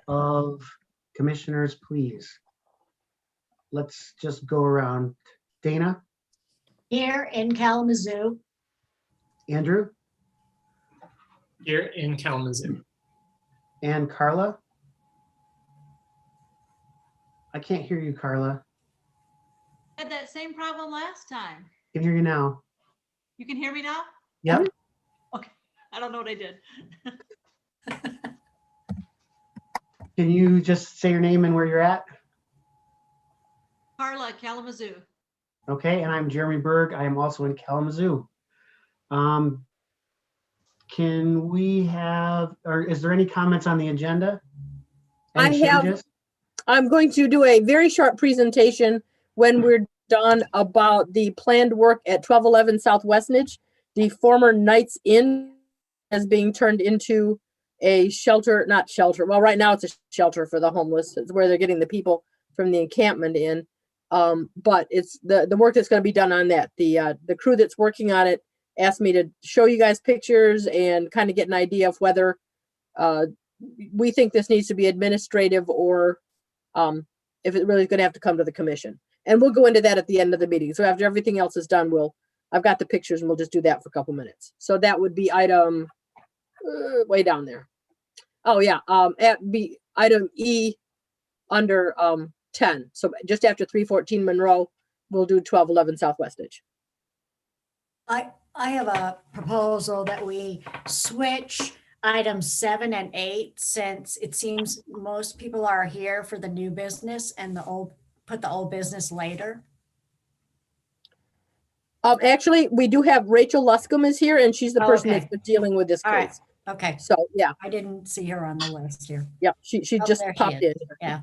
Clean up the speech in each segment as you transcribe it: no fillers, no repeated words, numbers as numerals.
of commissioners, please? Let's just go around. Dana, Here in Kalamazoo. Andrew, Here in Kalamazoo. and Carla. I can't hear you, Carla. Had that same problem last time. Can hear you now. You can hear me now? Yep. Okay, I don't know what I did. Can you just say your name and where you're at? Carla, Kalamazoo. Okay, and I'm Jeremy Berg. I am also in Kalamazoo. Can we have, or is there any comments on the agenda? Any I have- changes? I'm going to do a very short presentation when we're done about the planned work at 1211 South Westnedge. The former Knights Inn is being turned into a shelter, not shelter. Well, right now it's a shelter for the homeless. It's where they're getting the people from the encampment in. But it's the work that's going to be done on that. The crew that's working on it asked me to show you guys pictures and kind of get an idea of whether we think this needs to be administrative or if it really is going to have to come to the commission. And we'll go into that at the end of the meeting. So after everything else is done, I've got the pictures and we'll just do that for a couple minutes. So that would be item way down there. Oh yeah, item E under 10. So just after 314 Monroe, we'll do 1211 South Westnedge. I have a proposal that we switch items 7 and 8, since it seems most people are here for the new business and put the old business later. Actually, we do have Rachel Luscombe is here, and she's the person Okay. that's been dealing with this All right. case. Okay, So yeah, I didn't see her on the list here. yeah, she Oh, just there she popped is. in. Yeah.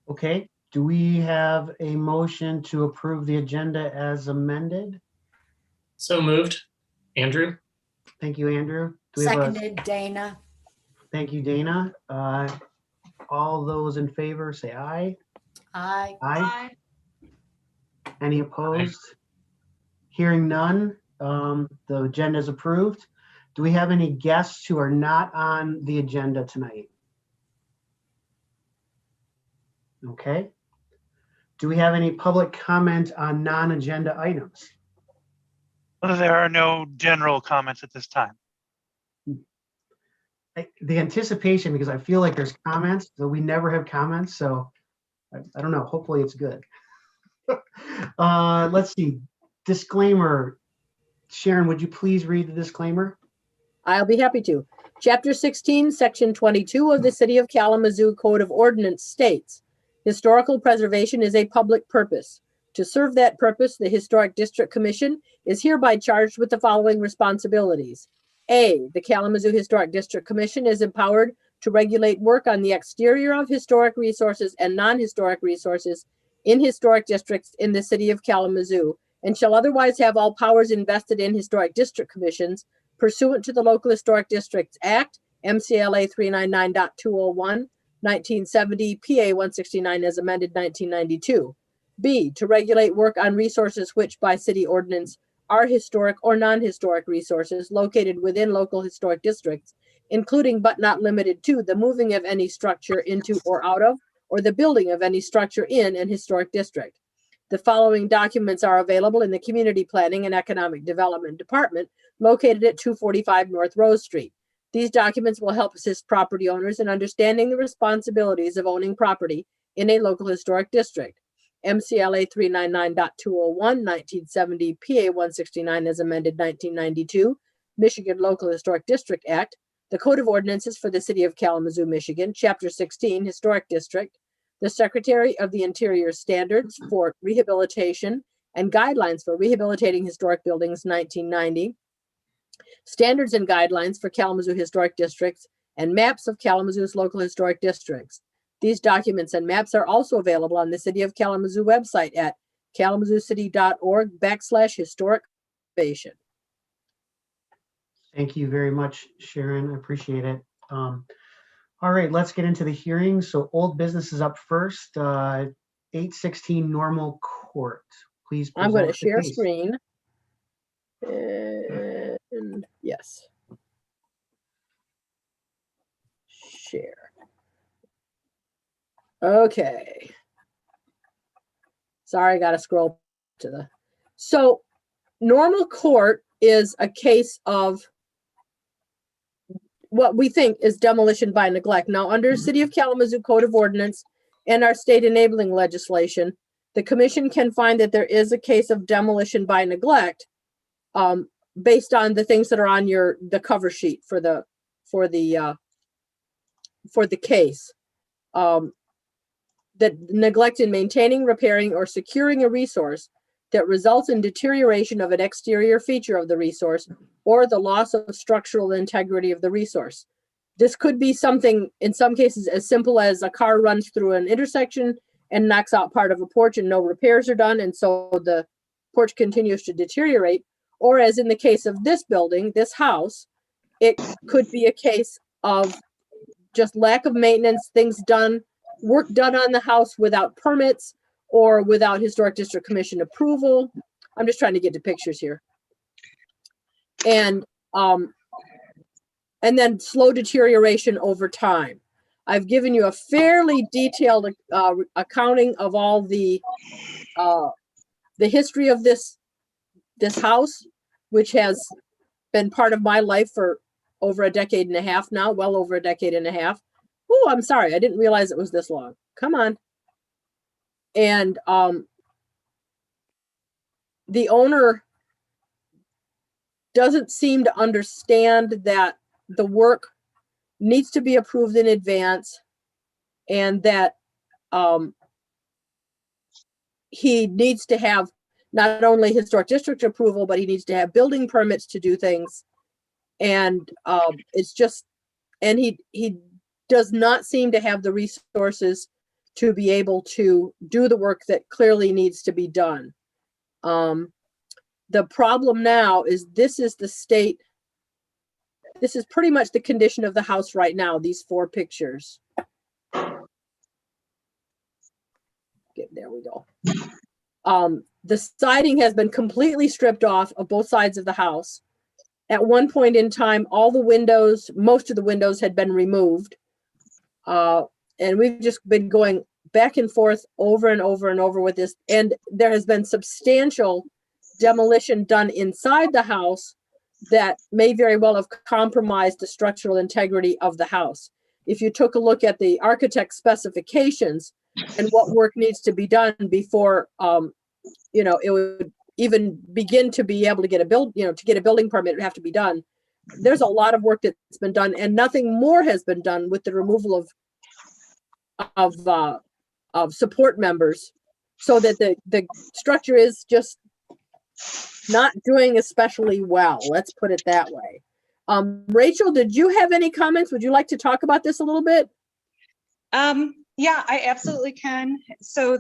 Okay, do we have a motion to approve the agenda as amended? So moved. Andrew? Thank you, Andrew. Do we have a- Seconded, Dana. Thank you, Dana. All those in favor say aye. Aye. Aye. Any opposed? Hearing none, the agenda is approved. Do we have any guests who are not on the agenda tonight? Okay. Do we have any public comment on non-agenda items? There are no general comments at this time. The anticipation, because I feel like there's comments, so we never have comments, so I don't know, hopefully it's good. Let's see, disclaimer. Sharon, would you please read the disclaimer? I'll be happy to. Chapter 16, Section 22 of the City of Kalamazoo Code of Ordinance states, historical preservation is a public purpose. To serve that purpose, the Historic District Commission is hereby charged with the following responsibilities. A, the Kalamazoo Historic District Commission is empowered to regulate work on the exterior of historic resources and non-historic resources in historic districts in the City of Kalamazoo, and shall otherwise have all powers invested in historic district commissions pursuant to the Local Historic Districts Act, MCLA 399.201, 1970, PA 169 as amended 1992. B, to regulate work on resources which by city ordinance are historic or non-historic resources located within local historic districts, including but not limited to the moving of any structure into or out of, or the building of any structure in an historic district. The following documents are available in the Community Planning and Economic Development Department located at 245 North Rose Street. These documents will help assist property owners in understanding the responsibilities of owning property in a local historic district. MCLA 399.201, 1970, PA 169 as amended 1992, Michigan Local Historic District Act, the Code of Ordinances for the City of Kalamazoo, Michigan, Chapter 16, Historic District, the Secretary of the Interior Standards for Rehabilitation and Guidelines for Rehabilitating Historic Buildings, 1990, Standards and Guidelines for Kalamazoo Historic Districts, and maps of Kalamazoo's local historic districts. These documents and maps are also available on the City of Kalamazoo website at kalamazooCity.org/historic preservation. Thank you very much, Sharon. I appreciate it. All right, let's get into the hearing. So old business is up first. 816 Normal Court. Please. I'm going to present the share case. screen. And yes. share. Okay. Sorry, I gotta scroll to the, so normal court is a case of what we think is demolition by neglect. Now, under City of Kalamazoo Code of Ordinance and our state enabling legislation, the commission can find that there is a case of demolition by neglect, based on the things that are on the cover sheet for the case. That neglect in maintaining, repairing, or securing a resource that results in deterioration of an exterior feature of the resource or the loss of structural integrity of the resource. This could be something, in some cases, as simple as a car runs through an intersection and knocks out part of a porch and no repairs are done, and so the porch continues to deteriorate. Or as in the case of this building, this house, it could be a case of just lack of maintenance, work done on the house without permits or without Historic District Commission approval. I'm just trying to get to pictures here. And then slow deterioration over time. I've given you a fairly detailed accounting of all the history of this house, which has been part of my life for over a decade and a half now, well over a decade and a half. Oh, I'm sorry, I didn't realize it was this long. Come on. And the owner doesn't seem to understand that the work needs to be approved in advance, and that he needs to have not only Historic District approval, but he needs to have building permits to do things. And it's just, and he does not seem to have the resources to be able to do the work that clearly needs to be done. The problem now is this is pretty much the condition of the house right now, these 4 pictures. There we go. The siding has been completely stripped off of both sides of the house. At one point in time, most of the windows had been removed. And we've just been going back and forth over and over and over with this. And there has been substantial demolition done inside the house that may very well have compromised the structural integrity of the house. If you took a look at the architect's specifications and what work needs to be done before, it would even begin to be able to get to get a building permit, it would have to be done. There's a lot of work that's been done, and nothing more has been done with the removal of support members, so that the structure is just not doing especially well. Let's put it that way. Rachel, did you have any comments? Would you like to talk about this a little bit? Yeah, I absolutely can. So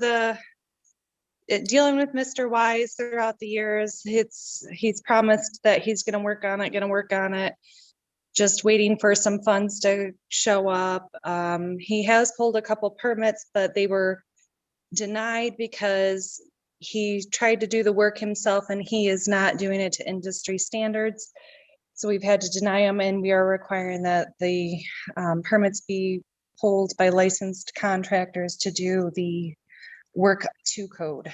dealing with Mr. Wise throughout the years, he's promised that he's going to work on it, just waiting for some funds to show up. He has pulled a couple permits, but they were denied because he tried to do the work himself and he is not doing it to industry standards. So we've had to deny him, and we are requiring that the permits be pulled by licensed contractors to do the work to code.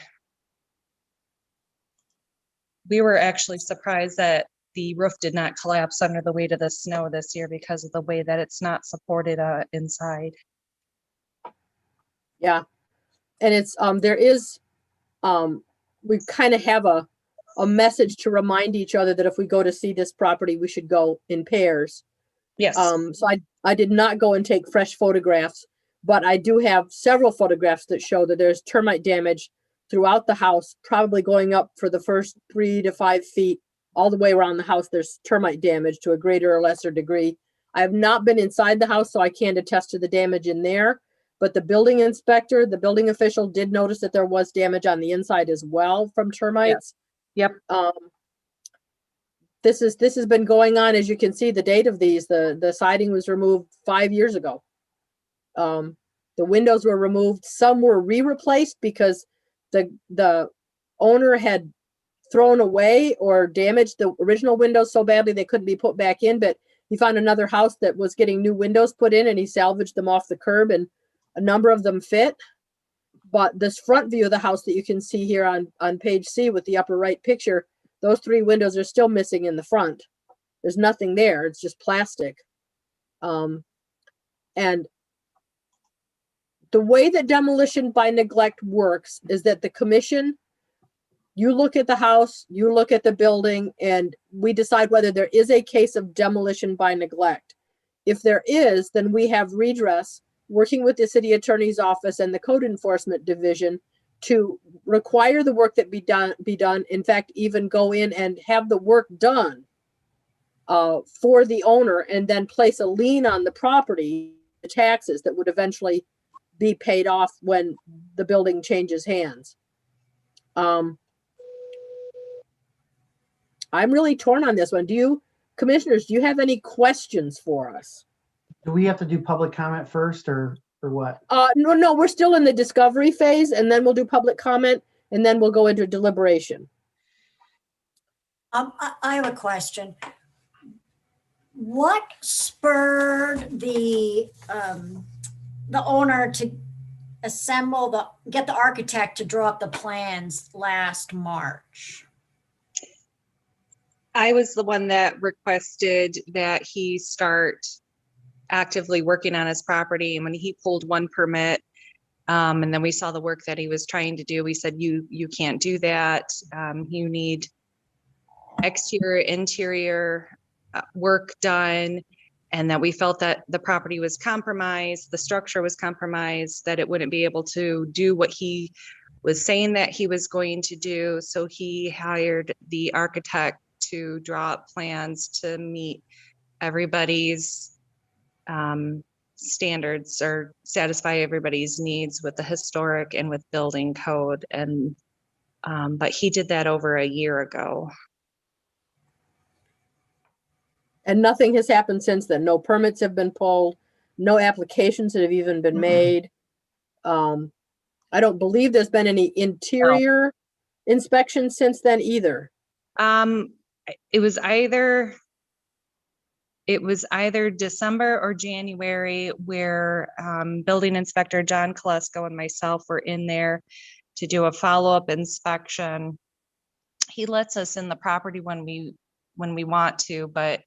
We were actually surprised that the roof did not collapse under the weight of the snow this year because of the way that it's not supported inside. Yeah. And it's, we kind of have a message to remind each other that if we go to see this property, we should go in pairs. Yes. So I did not go and take fresh photographs, but I do have several photographs that show that there's termite damage throughout the house, probably going up for the first 3 to 5 feet, all the way around the house. There's termite damage to a greater or lesser degree. I have not been inside the house, so I can't attest to the damage in there, but the building inspector, the building official, did notice that there was damage on the inside as well from termites. Yep. This has been going on, as you can see, the date of these, the siding was removed 5 years ago. The windows were removed. Some were re-replaced because the owner had thrown away or damaged the original windows so badly they couldn't be put back in, but he found another house that was getting new windows put in, and he salvaged them off the curb, and a number of them fit. But this front view of the house that you can see here on page C with the upper right picture, those 3 windows are still missing in the front. There's nothing there. It's just plastic. And the way that demolition by neglect works is that the commission, you look at the house, you look at the building, and we decide whether there is a case of demolition by neglect. If there is, then we have redress, working with the city attorney's office and the code enforcement division to require the work that be done. In fact, even go in and have the work done for the owner, and then place a lien on the property, the taxes that would eventually be paid off when the building changes hands. I'm really torn on this one. Commissioners, do you have any questions for us? Do we have to do public comment first or what? No, we're still in the discovery phase, and then we'll do public comment, and then we'll go into deliberation. I have a question. What spurred the owner to get the architect to draw up the plans last March? I was the one that requested that he start actively working on his property. And when he pulled one permit, and then we saw the work that he was trying to do, we said, you can't do that. You need exterior, interior work done. And that we felt that the property was compromised, the structure was compromised, that it wouldn't be able to do what he was saying that he was going to do. So he hired the architect to draw up plans to meet everybody's standards or satisfy everybody's needs with the historic and with building code. And but he did that over a year ago. And nothing has happened since then. No permits have been pulled. No applications that have even been made. I don't believe there's been any interior inspection since then either. It was either December or January where building inspector John Kolesko and myself were in there to do a follow-up inspection. He lets us in the property when we want to, but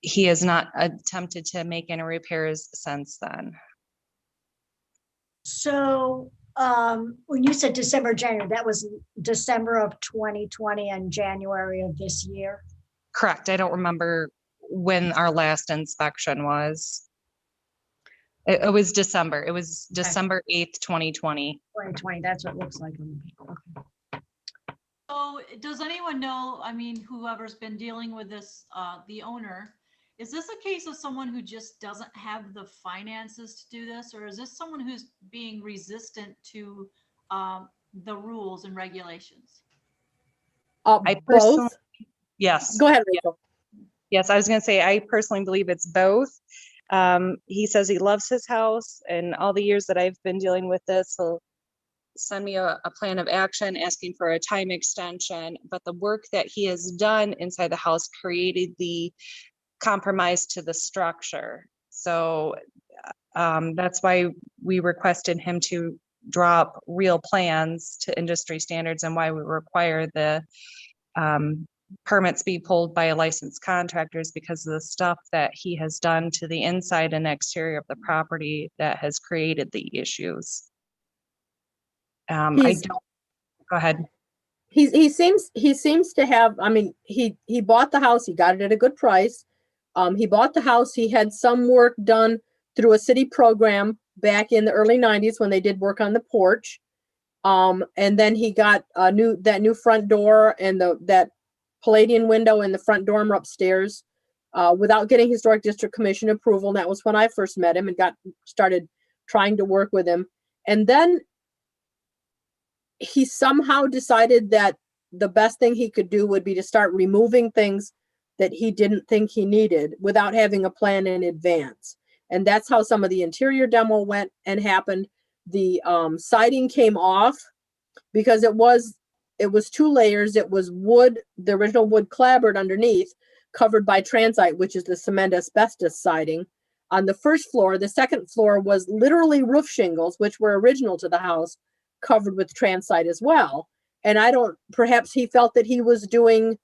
he has not attempted to make any repairs since then. So when you said December, January, that was December of 2020 and January of this year? Correct. I don't remember when our last inspection was. It was December. It was December 8th, 2020. 2020, that's what it looks like on the paper. Okay. So does anyone know, I mean, whoever's been dealing with this, the owner, is this a case of someone who just doesn't have the finances to do this? Or is this someone who's being resistant to the rules and regulations? Both? Yes. Go ahead, Rachel. Yes, I was going to say, I personally believe it's both. He says he loves his house, and all the years that I've been dealing with this, he'll send me a plan of action asking for a time extension. But the work that he has done inside the house created the compromise to the structure. So that's why we requested him to draw up real plans to industry standards, and why we require the permits be pulled by licensed contractors, because of the stuff that he has done to the inside and exterior of the property that has created the issues. Go ahead. He seems to have, I mean, he bought the house, he got it at a good price. He bought the house, he had some work done through a city program back in the early 90s when they did work on the porch. And then he got that new front door and that Palladian window in the front dormer upstairs without getting Historic District Commission approval. And that was when I first met him and started trying to work with him. And then he somehow decided that the best thing he could do would be to start removing things that he didn't think he needed without having a plan in advance. And that's how some of the interior demo went and happened. The siding came off because it was 2 layers. It was wood, the original wood clapboard underneath, covered by transite, which is the cement asbestos siding on the first floor. The second floor was literally roof shingles, which were original to the house, covered with transite as well. And perhaps he felt that he was getting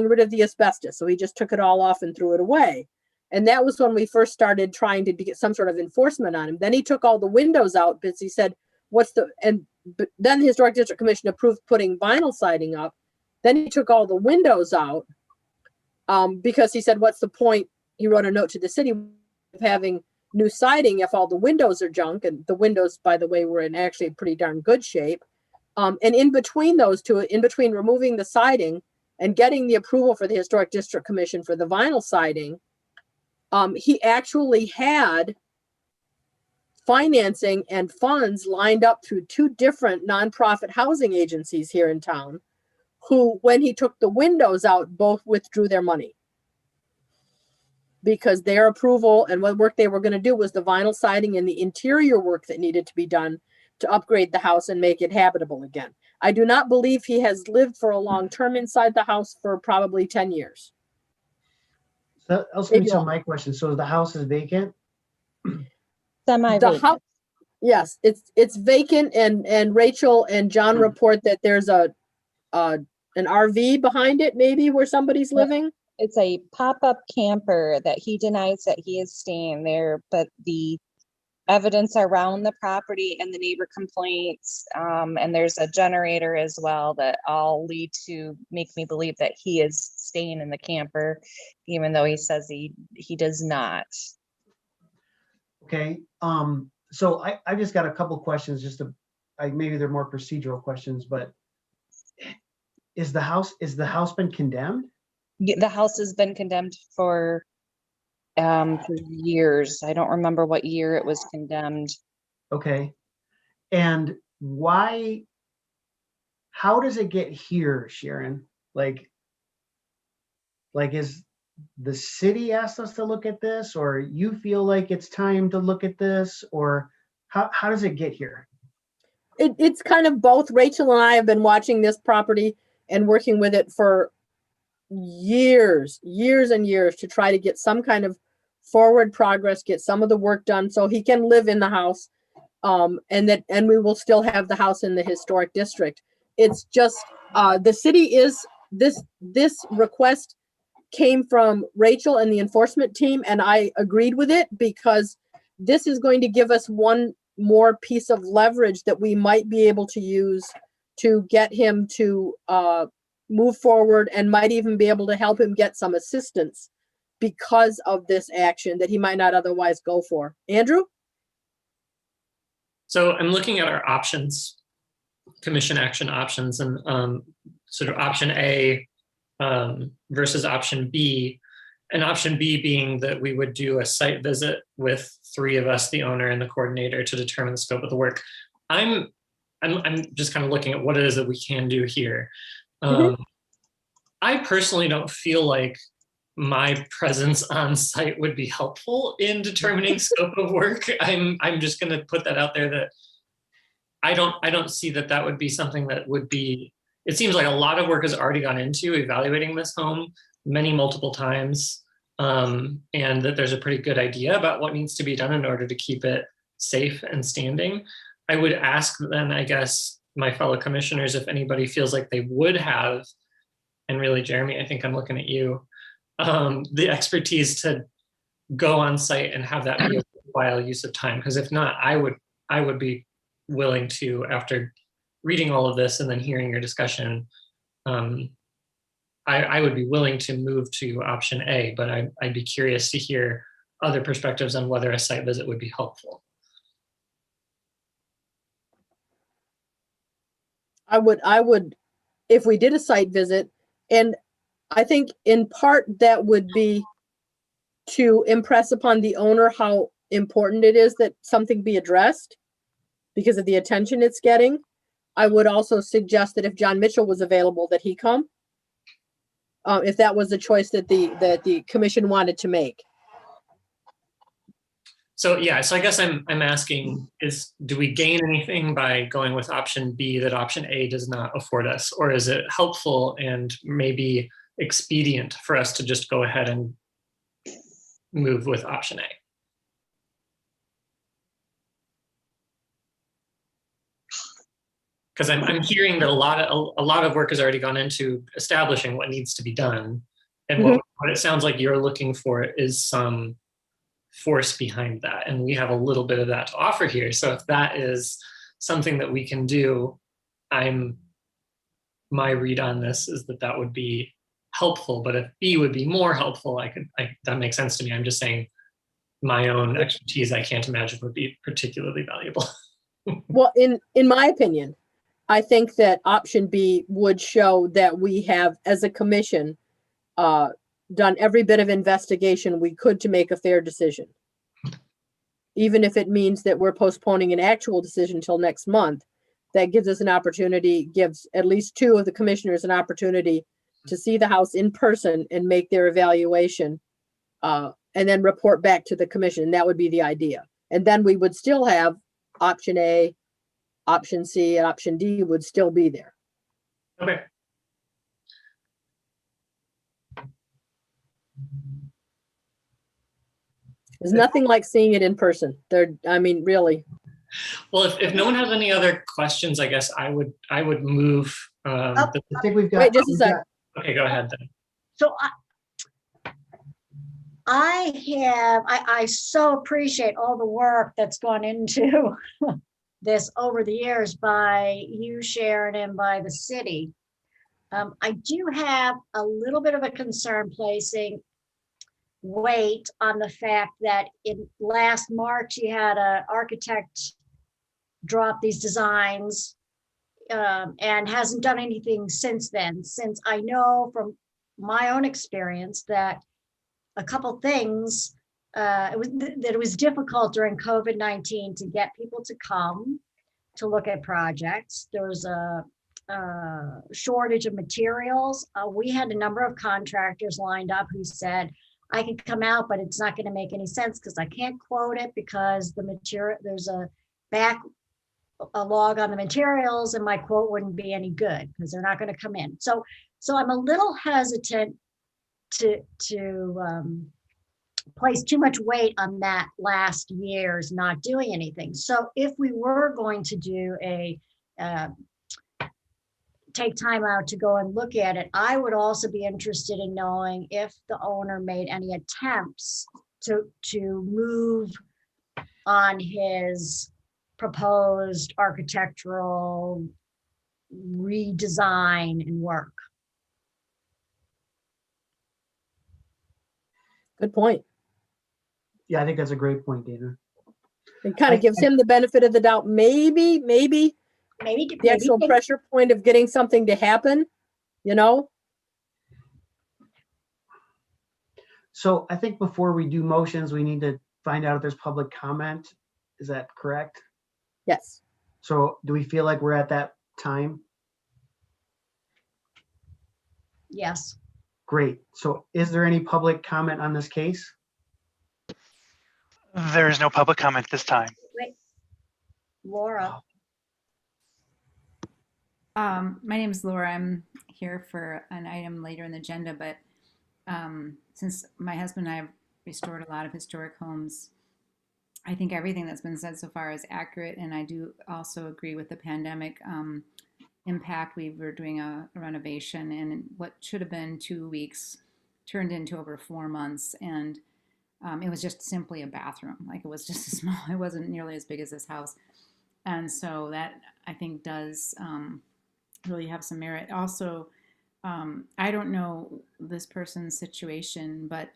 rid of the asbestos. So he just took it all off and threw it away. And that was when we first started trying to get some sort of enforcement on him. Then he took all the windows out because he said, but then the Historic District Commission approved putting vinyl siding up. Then he took all the windows out because he said, what's the point? He wrote a note to the city of having new siding if all the windows are junk. And the windows, by the way, were in actually pretty darn good shape. And in between those two, in between removing the siding and getting the approval for the Historic District Commission for the vinyl siding, he actually had financing and funds lined up through two different nonprofit housing agencies here in town, who, when he took the windows out, both withdrew their money because their approval and what work they were going to do was the vinyl siding and the interior work that needed to be done to upgrade the house and make it habitable again. I do not believe he has lived for a long term inside the house for probably 10 years. So that was gonna be some of my question. So the house is vacant? The house, yes, it's vacant, and Rachel and John report that there's an RV behind it, maybe where somebody's living. It's a pop-up camper that he denies that he is staying there, but the evidence around the property and the neighbor complaints, and there's a generator as well, that all lead to make me believe that he is staying in the camper, even though he says he does not. Okay, so I just got a couple questions, maybe they're more procedural questions, but is the house been condemned? The house has been condemned for years. I don't remember what year it was condemned. Okay, and how does it get here, Sharon? Like is the city asked us to look at this, or you feel like it's time to look at this, or how does it get here? It's kind of both. Rachel and I have been watching this property and working with it for years and years to try to get some kind of forward progress, get some of the work done so he can live in the house, and we will still have the house in the historic district. It's just the city is this request came from Rachel and the enforcement team, and I agreed with it because this is going to give us one more piece of leverage that we might be able to use to get him to move forward, and might even be able to help him get some assistance because of this action that he might not otherwise go for. Andrew? So I'm looking at our options, commission action options, and sort of option A versus option B, and option B being that we would do a site visit with three of us, the owner and the coordinator, to determine the scope of the work. I'm just kind of looking at what it is that we can do here. I personally don't feel like my presence on site would be helpful in determining scope of work. I'm just going to put that out there, that I don't see that would be something that would be. It seems like a lot of work has already gone into evaluating this home multiple times, and that there's a pretty good idea about what needs to be done in order to keep it safe and standing. I would ask then, I guess, my fellow commissioners, if anybody feels like they would have, and really, Jeremy, I think I'm looking at you, the expertise to go on site and have that be a worthwhile use of time. Because if not, I would be willing to, after reading all of this and then hearing your discussion, I would be willing to move to option A, but I'd be curious to hear other perspectives on whether a site visit would be helpful. I would, if we did a site visit, and I think in part that would be to impress upon the owner how important it is that something be addressed because of the attention it's getting. I would also suggest that if John Mitchell was available, that he come, if that was the choice that the commission wanted to make. So yeah, so I guess I'm asking do we gain anything by going with option B that option A does not afford us? Or is it helpful and maybe expedient for us to just go ahead and move with option A. Because I'm hearing that a lot of work has already gone into establishing what needs to be done, and what it sounds like you're looking for is some force behind that, and we have a little bit of that to offer here. So if that is something that we can do, my read on this is that would be helpful. But if B would be more helpful, that makes sense to me. I'm just saying my own expertise, I can't imagine would be particularly valuable. Well, in my opinion, I think that option B would show that we have, as a commission, done every bit of investigation we could to make a fair decision. Even if it means that we're postponing an actual decision till next month, that gives us an opportunity, gives at least 2 of the commissioners an opportunity to see the house in person and make their evaluation, and then report back to the commission. That would be the idea. And then we would still have option A, option C, and option D would still be there. Okay. There's nothing like seeing it in person. I mean, really. Well, if no one has any other questions, I guess I would move. I think we've got. Wait, just a sec. Okay, go ahead then. So I so appreciate all the work that's gone into this over the years by you, Sharon, and by the city. I do have a little bit of a concern placing weight on the fact that in last March, you had an architect drop these designs and hasn't done anything since then, since I know from my own experience that a couple things, it was difficult during COVID-19 to get people to come to look at projects. There was a shortage of materials. We had a number of contractors lined up who said, I could come out, but it's not going to make any sense because I can't quote it because the material, there's a log on the materials and my quote wouldn't be any good because they're not going to come in. So I'm a little hesitant to place too much weight on that last year's not doing anything. So if we were going to do take time out to go and look at it, I would also be interested in knowing if the owner made any attempts to move on his proposed architectural redesign and work. Good point. Yeah, I think that's a great point, Dana. It kind of gives him the benefit of the doubt. Maybe the actual pressure point of getting something to happen, you know? So I think before we do motions, we need to find out if there's public comment. Is that correct? Yes. So do we feel like we're at that time? Yes. Great. So is there any public comment on this case? There is no public comment this time. Wait. Laura. My name is Laura. I'm here for an item later in the agenda, but since my husband and I have restored a lot of historic homes, I think everything that's been said so far is accurate, and I do also agree with the pandemic impact. We were doing a renovation, and what should have been 2 weeks turned into over 4 months, and it was just simply a bathroom. Like, it was just a small, it wasn't nearly as big as this house. And so that, I think, does really have some merit. Also, I don't know this person's situation, but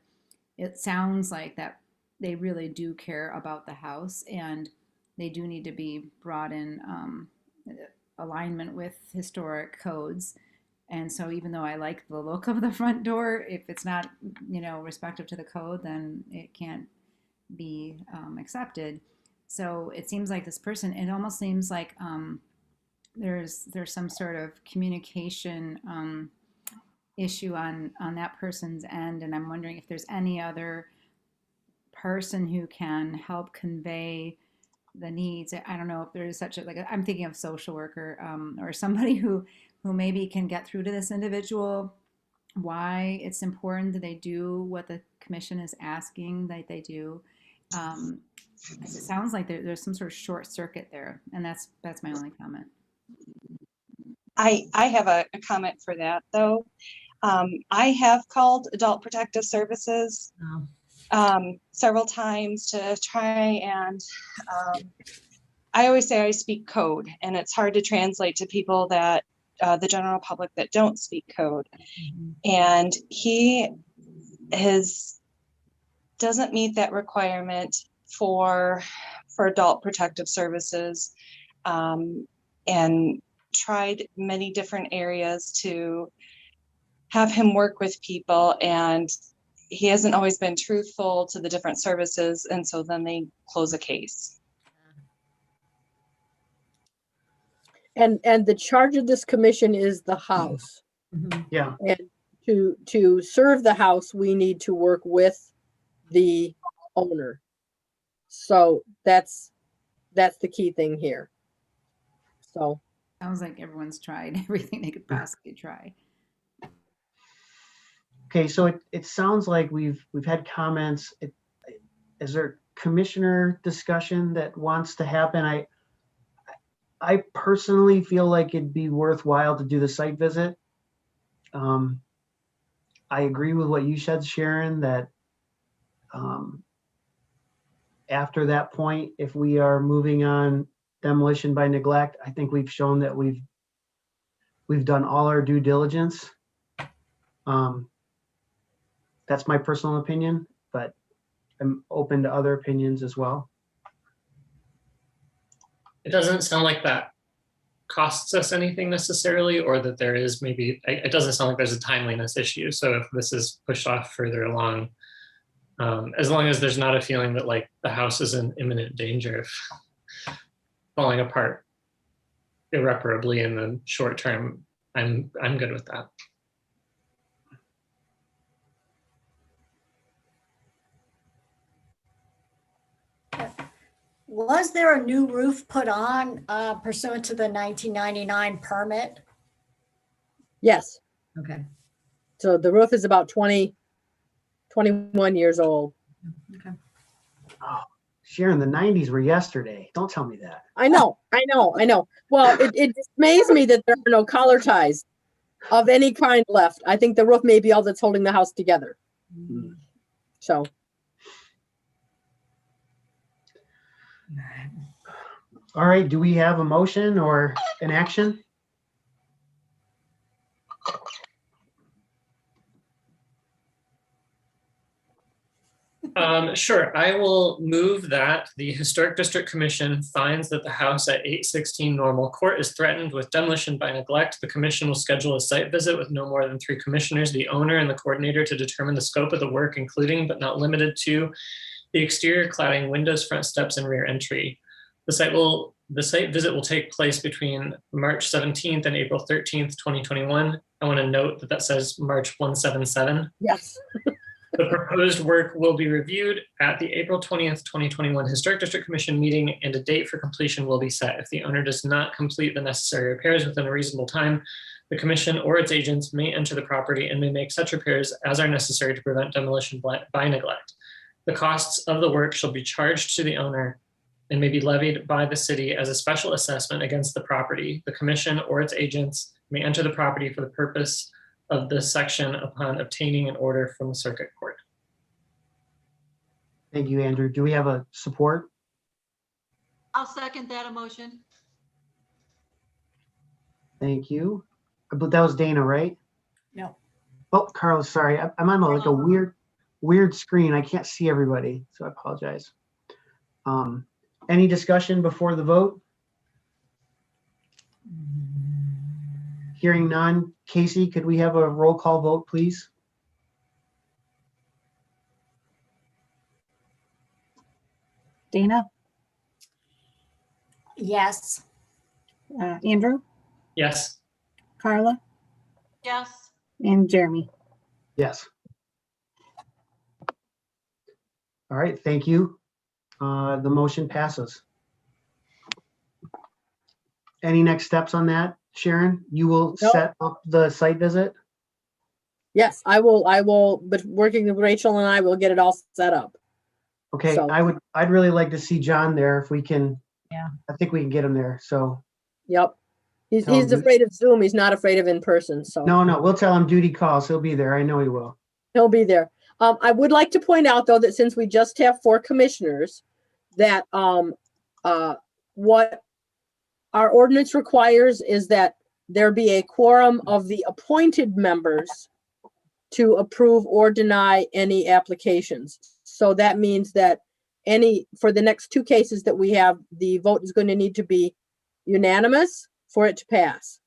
it sounds like that they really do care about the house, and they do need to be brought in alignment with historic codes. And so even though I like the look of the front door, if it's not, respective to the code, then it can't be accepted. So it seems like this person, it almost seems like there's some sort of communication issue on that person's end. And I'm wondering if there's any other person who can help convey the needs. I don't know if there is such a, I'm thinking of social worker or somebody who maybe can get through to this individual why it's important that they do what the commission is asking that they do. 'Cause it sounds like there's some sort of short circuit there, and that's my only comment. I have a comment for that, though. I have called Adult Protective Services several times to try and I always say I speak code, and it's hard to translate to people that the general public that don't speak code. And he doesn't meet that requirement for Adult Protective Services, and tried many different areas to have him work with people, and he hasn't always been truthful to the different services, and so then they close a case. And the charge of this commission is the house. Yeah. And to serve the house, we need to work with the owner. So that's the key thing here. So Sounds like everyone's tried everything they could possibly try. Okay, so it sounds like we've had comments. Is there commissioner discussion that wants to happen? I personally feel like it'd be worthwhile to do the site visit. I agree with what you said, Sharon, that after that point, if we are moving on demolition by neglect, I think we've shown that we've done all our due diligence. That's my personal opinion, but I'm open to other opinions as well. It doesn't sound like that costs us anything necessarily, or that there is maybe, it doesn't sound like there's a timeliness issue. So if this is pushed off further along, as long as there's not a feeling that like the house is in imminent danger of falling apart irreparably in the short term, I'm good with that. Was there a new roof put on pursuant to the 1999 permit? yes, Okay. so the roof is about 21 years old. Okay. Oh, Sharon, the 90s were yesterday. Don't tell me that. I know. Well, it dismays me that there are no collar ties of any kind left. I think the roof may be all that's holding the house together. So, All right, do we have a motion or an action? Sure, I will move that the Historic District Commission finds that the house at 816 Normal Court is threatened with demolition by neglect. The commission will schedule a site visit with no more than 3 commissioners, the owner and the coordinator, to determine the scope of the work, including but not limited to the exterior cladding, windows, front steps, and rear entry. The site visit will take place between March 17th and April 13th, 2021. I want to note that says March 177. yes. The proposed work will be reviewed at the April 20th, 2021 Historic District Commission meeting, and a date for completion will be set. If the owner does not complete the necessary repairs within a reasonable time, the commission or its agents may enter the property and may make such repairs as are necessary to prevent demolition by neglect. The costs of the work shall be charged to the owner and may be levied by the city as a special assessment against the property. The commission or its agents may enter the property for the purpose of this section upon obtaining an order from the circuit court. Thank you, Andrew. Do we have a support? I'll second that emotion. Thank you. But that was Dana, right? No. Oh, Carlos, sorry. I'm on like a weird screen. I can't see everybody, so I apologize. Any discussion before the vote? Hearing none. Casey, could we have a roll call vote, please? Dana, Yes. Andrew, Yes. Carla, Yes. and Jeremy. Yes. All right, thank you. The motion passes. Any next steps on that, Sharon? You will Nope. set up the site visit? Yes, I will, but working with Rachel and I will get it all set up. Okay, So- I'd really like to see John there if we can. Yeah. I think we can get him there. So Yep. He's Tell him to- afraid of Zoom. He's not afraid of in person, so. no, we'll tell him duty calls. He'll be there. I know he will. He'll be there. I would like to point out, though, that since we just have 4 commissioners, that what our ordinance requires is that there be a quorum of the appointed members to approve or deny any applications. So that means that for the next 2 cases that we have, the vote is going to need to be unanimous for it to pass.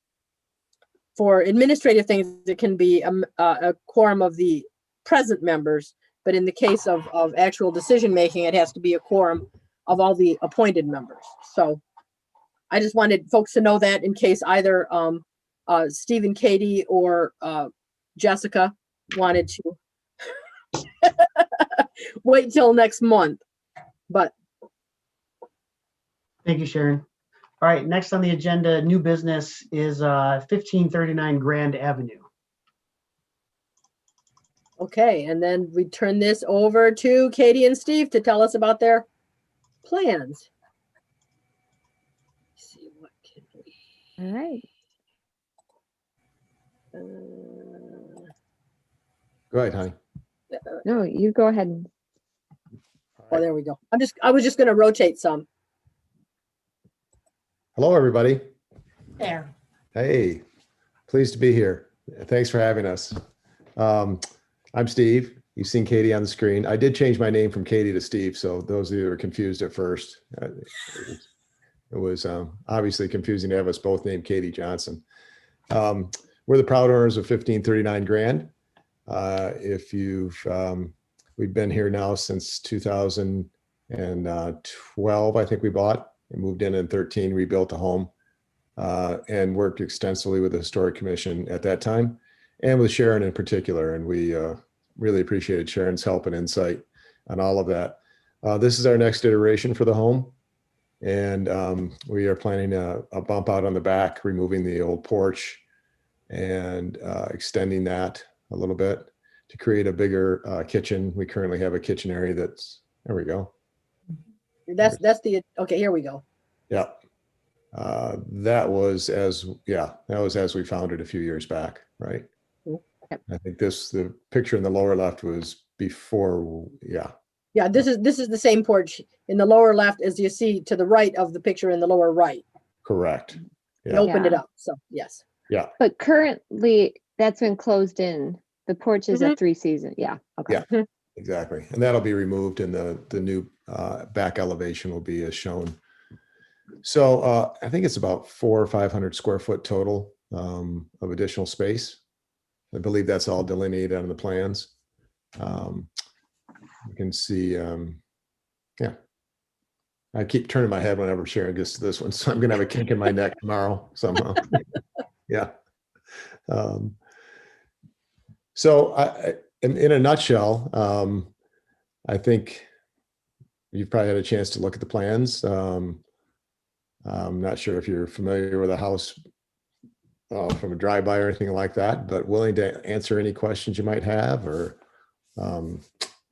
For administrative things, it can be a quorum of the present members, but in the case of actual decision-making, it has to be a quorum of all the appointed members. So I just wanted folks to know that in case either Steve and Katie or Jessica wanted to wait till next month. But Thank you, Sharon. All right, next on the agenda, new business is 1539 Grand Avenue. okay, and then we turn this over to Katie and Steve to tell us about their plans. Let's see what can we. All right. Go ahead, honey. No, you go ahead. Oh, there we go. I was just gonna rotate some. Hello, everybody. There. Hey, pleased to be here. Thanks for having us. I'm Steve. You've seen Katie on the screen. I did change my name from Katie to Steve, so those of you who were confused at first, it was obviously confusing to have us both named Katie Johnson. We're the proud owners of 1539 Grand. We've been here now since 2012, I think we bought. We moved in 13, rebuilt a home, and worked extensively with the Historic Commission at that time, and with Sharon in particular. And we really appreciated Sharon's help and insight on all of that. This is our next iteration for the home. And we are planning a bump out on the back, removing the old porch and extending that a little bit to create a bigger kitchen. We currently have a kitchen area that's, there we go. That's okay, here we go. Yeah. That was as we found it a few years back, right? Yep. I think the picture in the lower left was before, yeah. Yeah, this is the same porch in the lower left as you see to the right of the picture in the lower right. Correct. We Yeah. opened it Yeah. up, so yes. Yeah. But currently, that's been closed in. The porch is a 3-season. Yeah. Okay. Yeah. Exactly. And that'll be removed and the new back elevation will be as shown. So I think it's about 400 or 500 square foot total of additional space. I believe that's all delineated on the plans. You can see, yeah. I keep turning my head whenever Sharon gets to this one, so I'm gonna have a kink in my neck tomorrow somehow. Yeah. So in a nutshell, I think you've probably had a chance to look at the plans. I'm not sure if you're familiar with the house from a drive-by or anything like that, but willing to answer any questions you might have or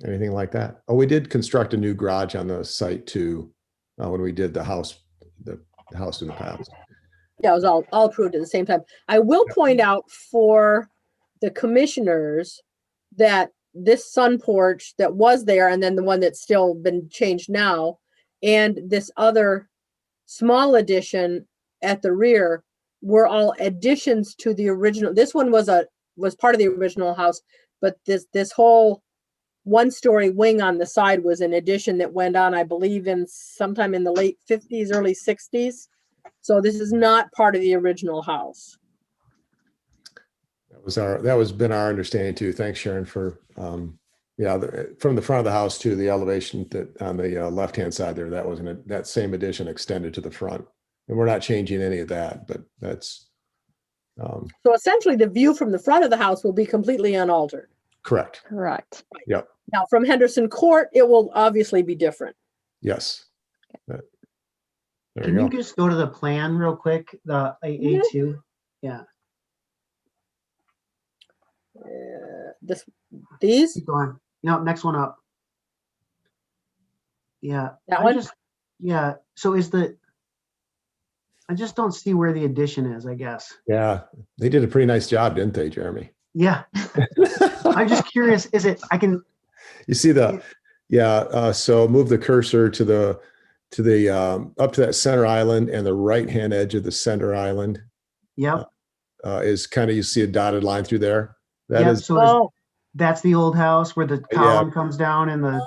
anything like that. Oh, we did construct a new garage on the site too when we did the house in the past. Yeah, it was all approved at the same time. I will point out for the commissioners that this sun porch that was there and then the one that's still been changed now and this other small addition at the rear were all additions to the original. This one was part of the original house, but this whole 1-story wing on the side was an addition that went on, I believe, in sometime in the late 50s, early 60s. So this is not part of the original house. That was been our understanding too. Thanks, Sharon, for from the front of the house to the elevation that on the left-hand side there, that same addition extended to the front. And we're not changing any of that, but that's So essentially the view from the front of the house will be completely unaltered. correct. Correct. Yep. Now from Henderson Court, it will obviously be different. Yes. There Can you you go. just go to the plan real quick, the A2? Yeah. these? Keep going. No, next one up. Yeah. That I one? just, yeah. So I just don't see where the addition is, I guess. Yeah, they did a pretty nice job, didn't they, Jeremy? Yeah. I'm just curious, is it, You see so move the cursor to the up to that center island, and the right-hand edge of the center island yep. is kind of, you see a dotted line through there. That Yep, is, so that's the old house where the Yeah. column comes down and the,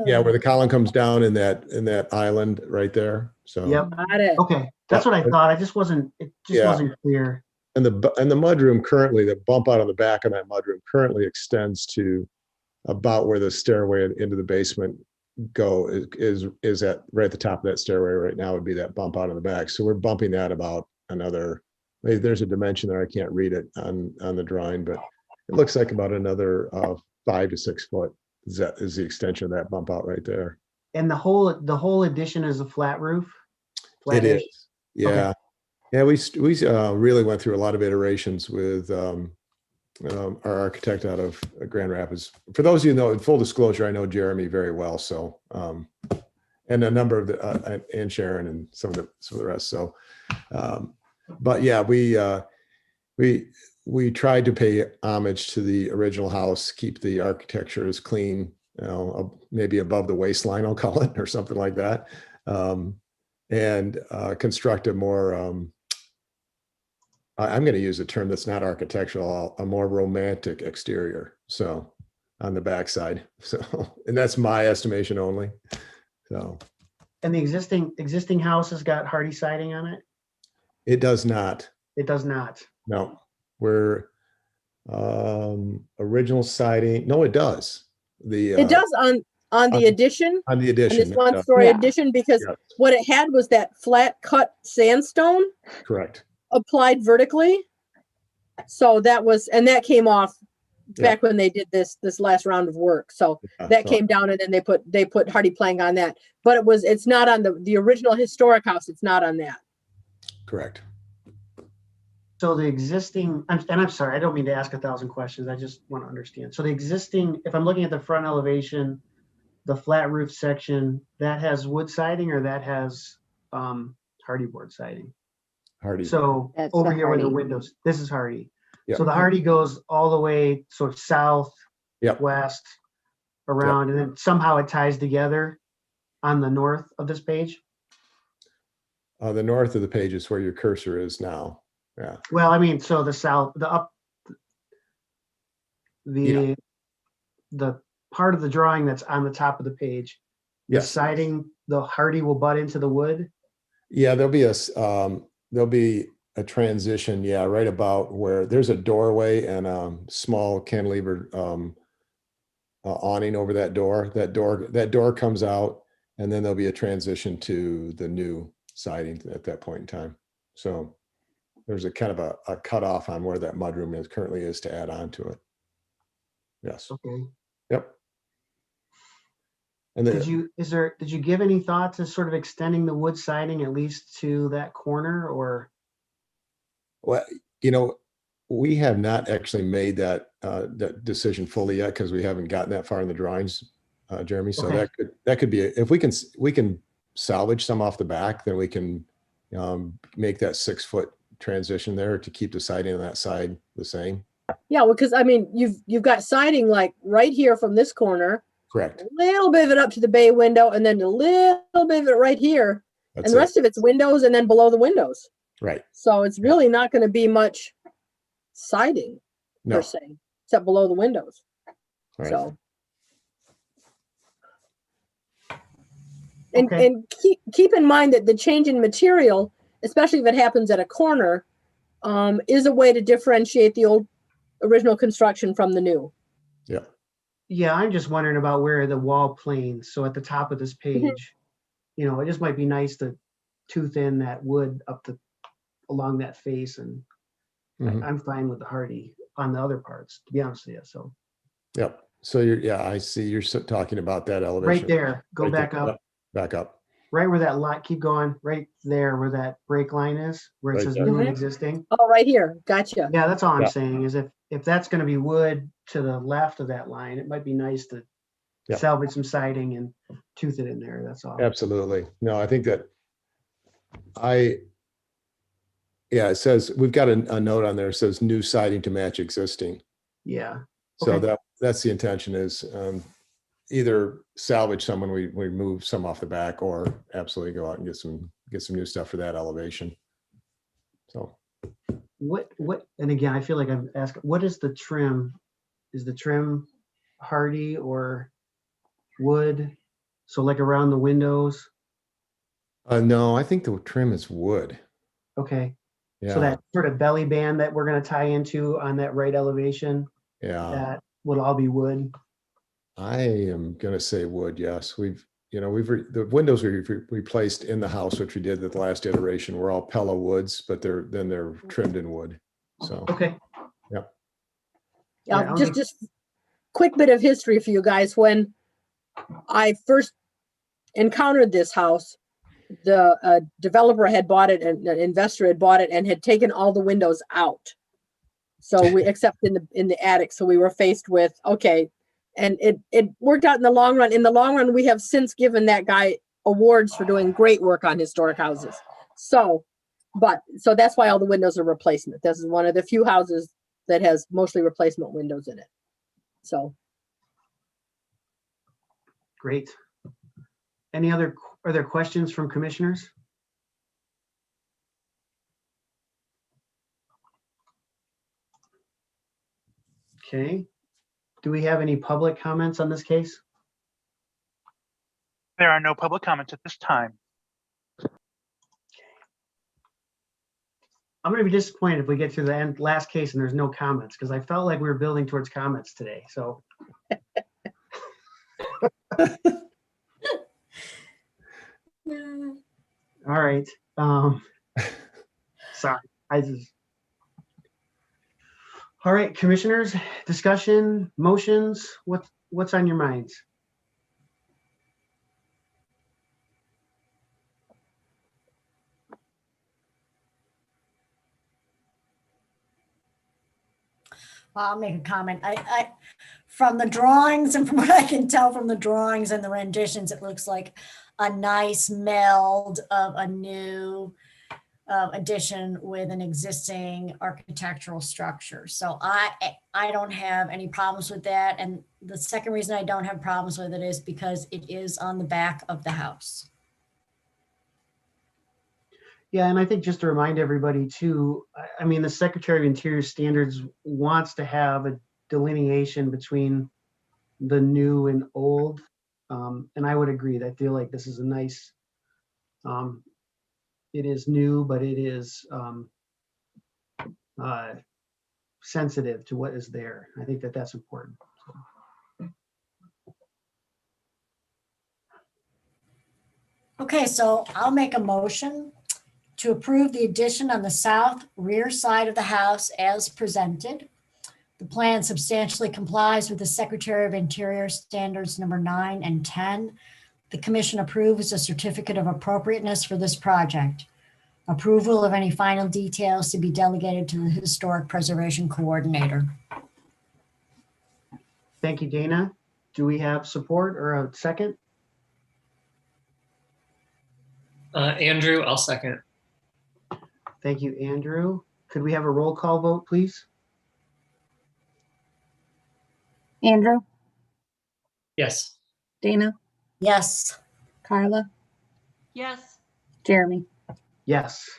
yeah, where the column comes down in that island right there. So yep. Got it. Okay, that's what I thought. It just wasn't Yeah. clear. And the mudroom currently, the bump out on the back of that mudroom currently extends to about where the stairway into the basement is at right at the top of that stairway right now would be that bump out on the back. So we're bumping that about another, maybe there's a dimension there. I can't read it on the drawing, but it looks like about another 5 to 6 foot. That is the extension of that bump out right there. And the whole addition is a flat roof? It Flat-ish? is. Yeah. Okay. Yeah, we really went through a lot of iterations with our architect out of Grand Rapids. For those of you who know, in full disclosure, I know Jeremy very well. So, and a number of the and Sharon and some of the rest. So, but yeah, we tried to pay homage to the original house, keep the architecture as clean, maybe above the waistline, I'll call it, or something like that, and construct a more. I'm going to use a term that's not architectural, a more romantic exterior. So on the backside. So, and that's my estimation only. So. And the existing house has got hardy siding on it? It does not. It does not. No, we're original siding. No, it does. It does on the addition. On the addition. On this one-story addition, because what it had was that flat cut sandstone. Correct. Applied vertically. So that came off back when they did this last round of work. So that came down, and then they put hardy plank on that. But it's not on the original historic house. It's not on that. Correct. So the existing, and I'm sorry, I don't mean to ask 1,000 questions. I just want to understand. So the existing, if I'm looking at the front elevation, the flat roof section, that has wood siding or that has hardy board siding? Hardy. So That's over the here where the hardy. windows, this is hardy. Yep. So the hardy goes all the way sort of south, Yep. west, around, and then somehow it ties together on the north of this page. The north of the page is where your cursor is now. Yeah. Well, I mean, so the south, the part of the drawing that's on the top of the page, the Yes. siding, the hardy will butt into the wood. Yeah, there'll be a transition. Yeah, right about where there's a doorway and a small cantilever awning over that door. That door comes out, and then there'll be a transition to the new siding at that point in time. So there's a kind of a cutoff on where that mudroom currently is to add on to it. Yes. Okay. Yep. And then, did you give any thought to sort of extending the wood siding at least to that corner, or? well, we have not actually made that decision fully yet because we haven't gotten that far in the drawings, Jeremy. So Okay. that could be, if we can salvage some off the back, then we can make that 6 foot transition there to keep the siding on that side the same. Yeah, well, because I mean, you've got siding like right here from this corner, Correct. a little bit of it up to the bay window, and then a little bit of it right here, That's and the rest of it's windows, and then below the windows. Right. So it's really not going to be much siding No. per se, except below the windows. Right. So. And, Okay. and keep in mind that the change in material, especially if it happens at a corner, is a way to differentiate the old original construction from the new. Yeah. Yeah, I'm just wondering about where the wall planes. So at the top of this page, it just might be nice to tooth in that wood along that face, and Mhm. I'm fine with the hardy on the other parts, to be honest with you. So Yep. So I see you're talking about that elevation. right there, go Right back there. up. Yep. Back up. right where that lot, keep going, right there where that break line is, where it Right says there. new and Mhm. existing. Oh, right here. Gotcha. Yeah, that's all I'm Yeah. saying is if that's gonna be wood to the left of that line, it might be nice to Yeah. salvage some siding and tooth it in there, that's all. Absolutely. No, I think that yeah, it says, we've got a note on there, it says new siding to match existing. Yeah, So Okay. that's the intention is either salvage some when we move some off the back, or absolutely go out and get some new stuff for that elevation. So what, and again, I feel like I'm asking, what is the trim? Is the trim hardy or wood? So like around the windows? no, I think the trim is wood. Okay, Yeah. so that sort of belly band that we're gonna tie into on that right elevation, Yeah. that would all be wood? I am gonna say wood, yes. The windows we've replaced in the house, which we did at the last iteration, were all Pella woods, but they're trimmed in wood. So, Okay, Yeah, Yeah, I'll just quick bit of history for you guys. When I first encountered this house, the developer had bought it and an investor had bought it and had taken all the windows out. So we, except in the attic. So we were faced with, okay, and it worked out in the long run. In the long run, we have since given that guy awards for doing great work on historic houses. So that's why all the windows are replacement. This is one of the few houses that has mostly replacement windows in it. So great. Are there questions from commissioners? Okay. Do we have any public comments on this case? There are no public comments at this time. I'm gonna be disappointed if we get to the last case and there's no comments, because I felt like we were building towards comments today, so. All right, sorry, all right, commissioners, discussion, motions, what's on your minds? I'll make a comment. I, from the drawings and from what I can tell from the drawings and the renditions, it looks like a nice meld of a new addition with an existing architectural structure. So I don't have any problems with that. And the second reason I don't have problems with it is because it is on the back of the house. Yeah, and I think just to remind everybody too, I mean, the Secretary of Interior Standards wants to have a delineation between the new and old. And I would agree that I feel like this is a nice, it is new, but it is sensitive to what is there. I think that that's important. Okay, so I'll make a motion to approve the addition on the south rear side of the house as presented. The plan substantially complies with the Secretary of Interior Standards number 9 and 10. The commission approves a certificate of appropriateness for this project. Approval of any final details to be delegated to the Historic Preservation Coordinator. Thank you, Dana. Do we have support or a second? Andrew, I'll second. Thank you, Andrew. Could we have a roll call vote, please? Andrew, Yes. Dana, Yes. Carla, Yes, Jeremy. Yes.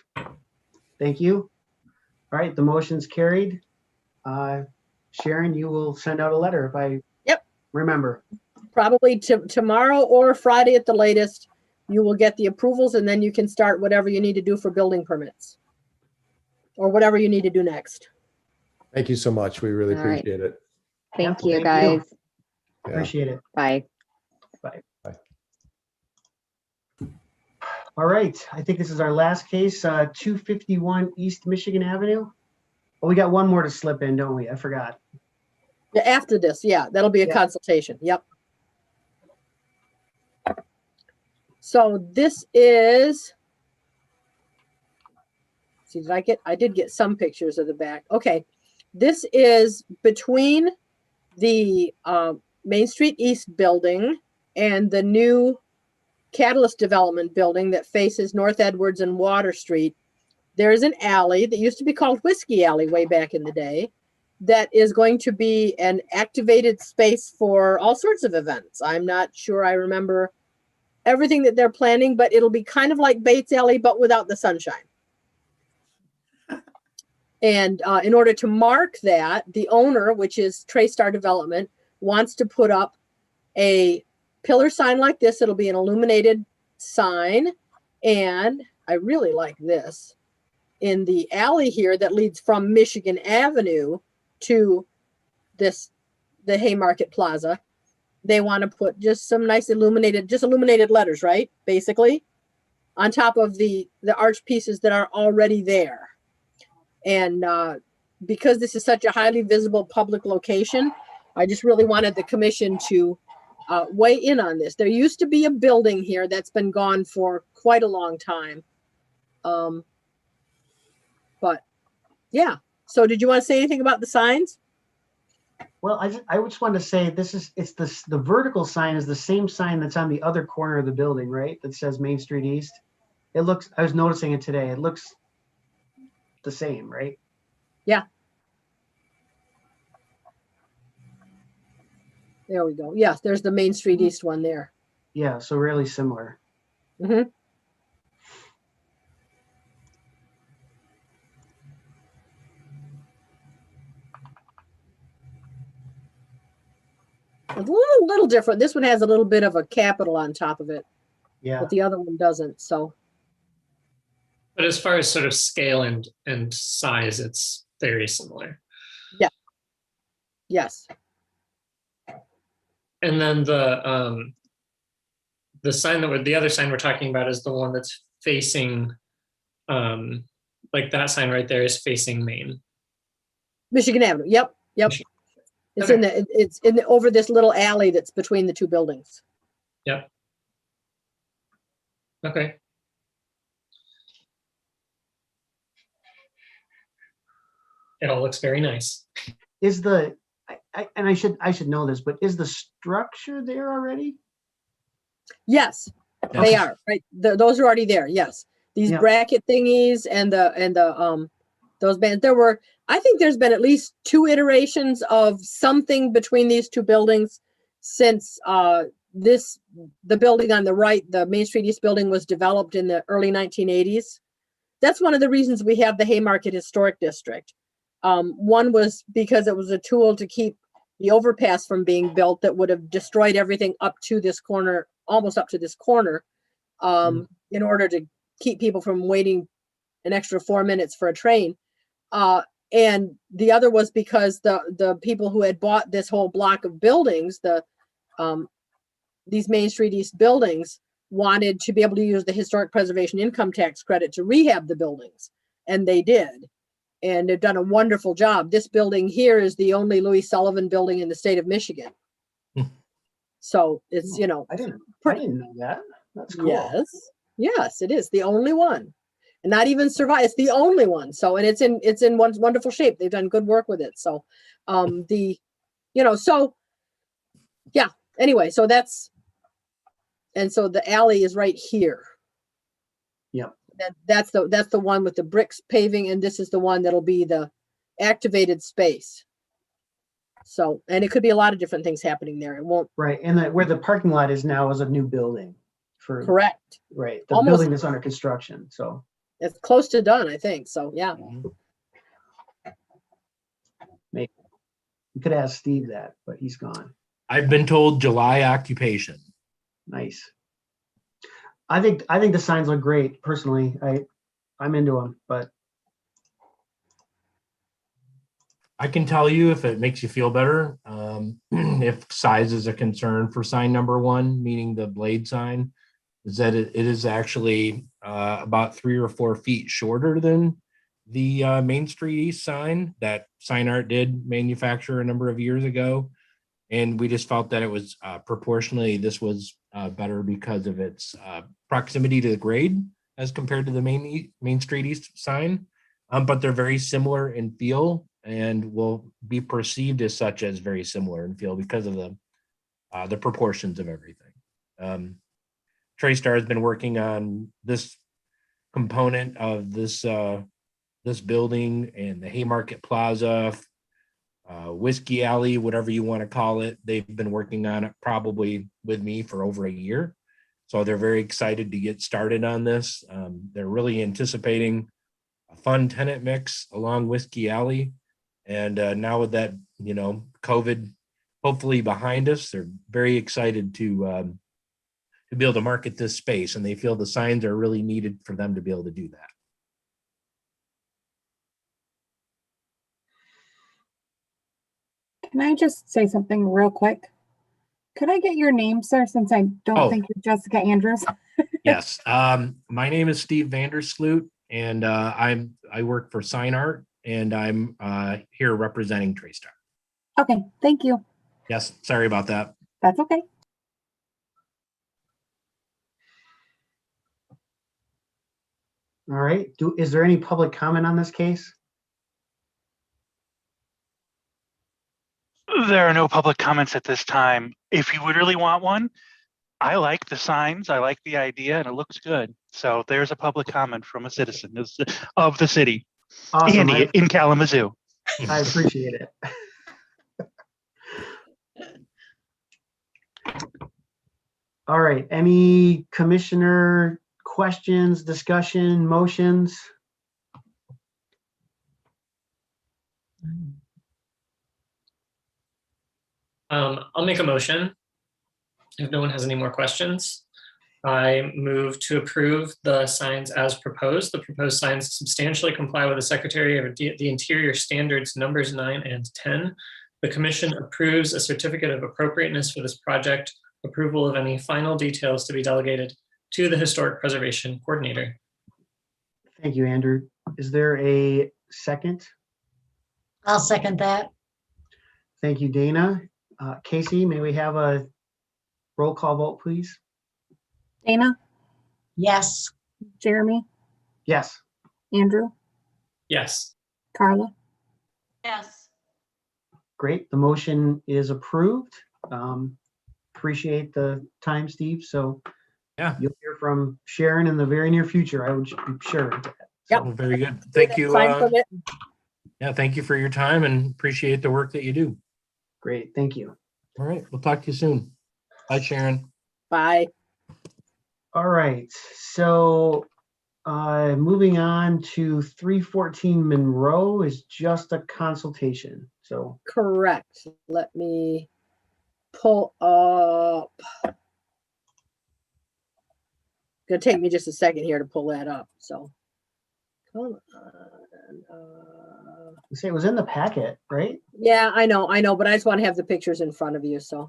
Thank you. All right, the motion's carried. Sharon, you will send out a letter if I remember. probably tomorrow or Friday at the latest, you will get the approvals and then you can start whatever you need to do for building permits. Or whatever you need to do next. thank you so much. We really All right. appreciate it. Thank Yeah, you, thank guys. you. Yeah. Appreciate it. Bye. All right, I think this is our last case, 251 East Michigan Avenue. Oh, we got one more to slip in, don't we? I forgot. Yeah, after this, yeah, that'll be a Yeah. consultation. Yep. So this is, see, I did get some pictures of the back. Okay. This is between the Main Street East building and the new Catalyst Development building that faces North Edwards and Water Street. There is an alley that used to be called Whiskey Alley way back in the day that is going to be an activated space for all sorts of events. I'm not sure I remember everything that they're planning, but it'll be kind of like Bates Alley, but without the sunshine. And in order to mark that, the owner, which is Traystar Development, wants to put up a pillar sign like this. It'll be an illuminated sign. And I really like this. In the alley here that leads from Michigan Avenue to the Haymarket Plaza, they want to put just some nice illuminated letters, right? Basically, on top of the arch pieces that are already there. And because this is such a highly visible public location, I just really wanted the commission to weigh in on this. There used to be a building here that's been gone for quite a long time. But yeah, so did you want to say anything about the signs? Well, I just wanted to say the vertical sign is the same sign that's on the other corner of the building, right? That says Main Street East. I was noticing it today. It looks the same, right? Yeah. There we go. Yes, there's the Main Street East one there. Yeah, so really similar. Mm-hmm. A little different. This one has a little bit of a capital on top of it. Yeah. But the other one doesn't. So. But as far as sort of scale and size, it's very similar. Yeah. Yes. And then the sign the other sign we're talking about is the one that's facing, like that sign right there is facing Main. Michigan Avenue. Yep. It's Okay. it's in the over this little alley that's between the two buildings. Yep. Okay. It all looks very nice. Is the I should know this, but is the structure there already? Yes, they are, right. Those are already there. Yes. These bracket thingies and those bands. I think there's been at least 2 iterations of something between these two buildings since the building on the right, the Main Street East building, was developed in the early 1980s. That's one of the reasons we have the Haymarket Historic District. One was because it was a tool to keep the overpass from being built that would have destroyed everything up to this corner, almost up to this corner, in order to keep people from waiting an extra 4 minutes for a train. And the other was because the people who had bought this whole block of buildings, these Main Street East buildings, wanted to be able to use the historic preservation income tax credit to rehab the buildings. And they did. And they've done a wonderful job. This building here is the only Louis Sullivan building in the state of Michigan. So it's, I didn't know that. That's cool. Yes, it is the only one. And not even survive. It's the only one. So, and it's in one wonderful shape. They've done good work with it. So, anyway, so so the alley is right here. Yep. That's the one with the bricks paving, and this is the one that'll be the activated space. So, and it could be a lot of different things happening there. It won't. Right, and where the parking lot is now is a new building. Correct. Right, the Almost. building is under construction, so. It's close to done, I think. So, yeah. Maybe. We could ask Steve that, but he's gone. I've been told July occupation. Nice. I think the signs look great. Personally, I'm into them, but I can tell you, if it makes you feel better, if size is a concern for sign number 1, meaning the blade sign, is that it is actually about 3 or 4 feet shorter than the Main Street East sign that Sign Art did manufacture a number of years ago. And we just felt that it was proportionally, this was better because of its proximity to the grade as compared to the Main Street East sign. But they're very similar in feel and will be perceived as such as very similar in feel because of the proportions of everything. TraStar has been working on this component of this building and the Haymarket Plaza, Whiskey Alley, whatever you want to call it. They've been working on it probably with me for over a year. So they're very excited to get started on this. They're really anticipating a fun tenant mix along Whiskey Alley. And now with that, COVID hopefully behind us, they're very excited to be able to market this space. And they feel the signs are really needed for them to be able to do that. Can I just say something real quick? Could I get your name, sir, since I don't think you're Jessica Andrews? Yes. My name is Steve Vander, Skloot, and I work for Sign Art, and I'm here representing TraStar. Okay, thank you. Yes, sorry about that. That's okay. All right. Is there any public comment on this case? There are no public comments at this time. If you would really want one, I like the signs, I like the idea, and it looks good. So there's a public comment from a citizen of the city, Awesome. Andy in Kalamazoo. I appreciate it. All right. Any commissioner questions, discussion, motions? I'll make a motion. If no one has any more questions, I move to approve the signs as proposed. The proposed signs substantially comply with the Secretary of the Interior Standards numbers 9 and 10. The commission approves a certificate of appropriateness for this project. Approval of any final details to be delegated to the Historic Preservation Coordinator. Thank you, Andrew. Is there a second? I'll second that. Thank you, Dana. Casey, may we have a roll call vote, please? Dana, Yes. Jeremy, Yes. Andrew, Yes. Carla. Yes. Great. The motion is approved. Appreciate the time, Steve. So Yeah. you'll hear from Sharon in the very near future, I would be sure. Yep. Very good. Thank you. Sign from it. Yeah, thank you for your time and appreciate the work that you do. Great. Thank you. All right, we'll talk to you soon. Bye, Sharon. Bye. All right. So moving on to 314 Monroe is just a consultation. So Correct. Let me pull up. Gonna take me just a second here to pull that up. So come on. say it was in the packet, right? Yeah, I know, but I just want to have the pictures in front of you. So,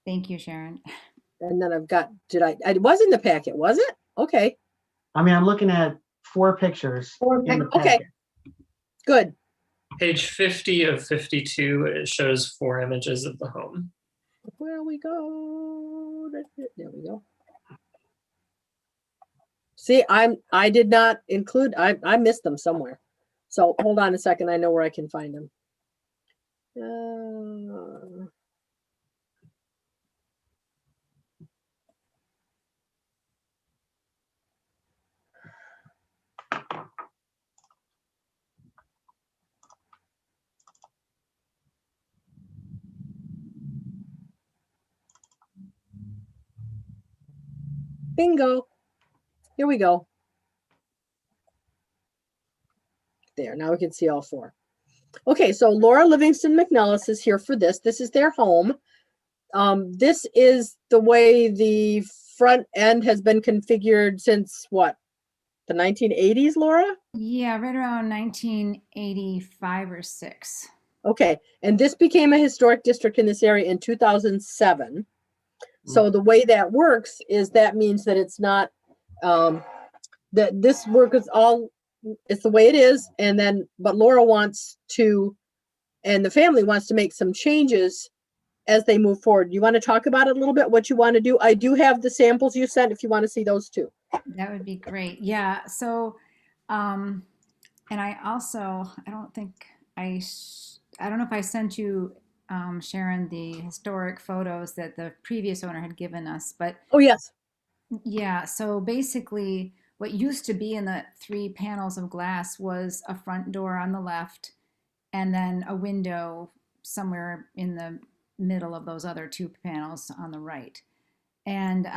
Thank you, Sharon. and then I've got, it was in the packet, was it? Okay, I mean, I'm looking at 4 pictures. In the okay, packet. good. Page 50 of 52, it shows 4 images of the home. Where we go? There we go. See, I did not include, I missed them somewhere. So hold on a second. I know where I can find them. Bingo. Here we go. There, now we can see all 4. Okay, so Laura Livingston McNellis is here for this. This is their home. This is the way the front end has been configured since what? The 1980s, Laura? Yeah, right around 1985 or 6. Okay, and this became a historic district in this area in 2007. So the way that works is that means that it's not, that this work is all, it's the way it is. And then, but Laura wants to and the family wants to make some changes as they move forward. You want to talk about it a little bit, what you want to do? I do have the samples you sent if you want to see those too. That would be great. Yeah. So, and I also, I don't think I don't know if I sent you, Sharon, the historic photos that the previous owner had given us, but Oh, yes. yeah. So basically, what used to be in the 3 panels of glass was a front door on the left and then a window somewhere in the middle of those other 2 panels on the right. And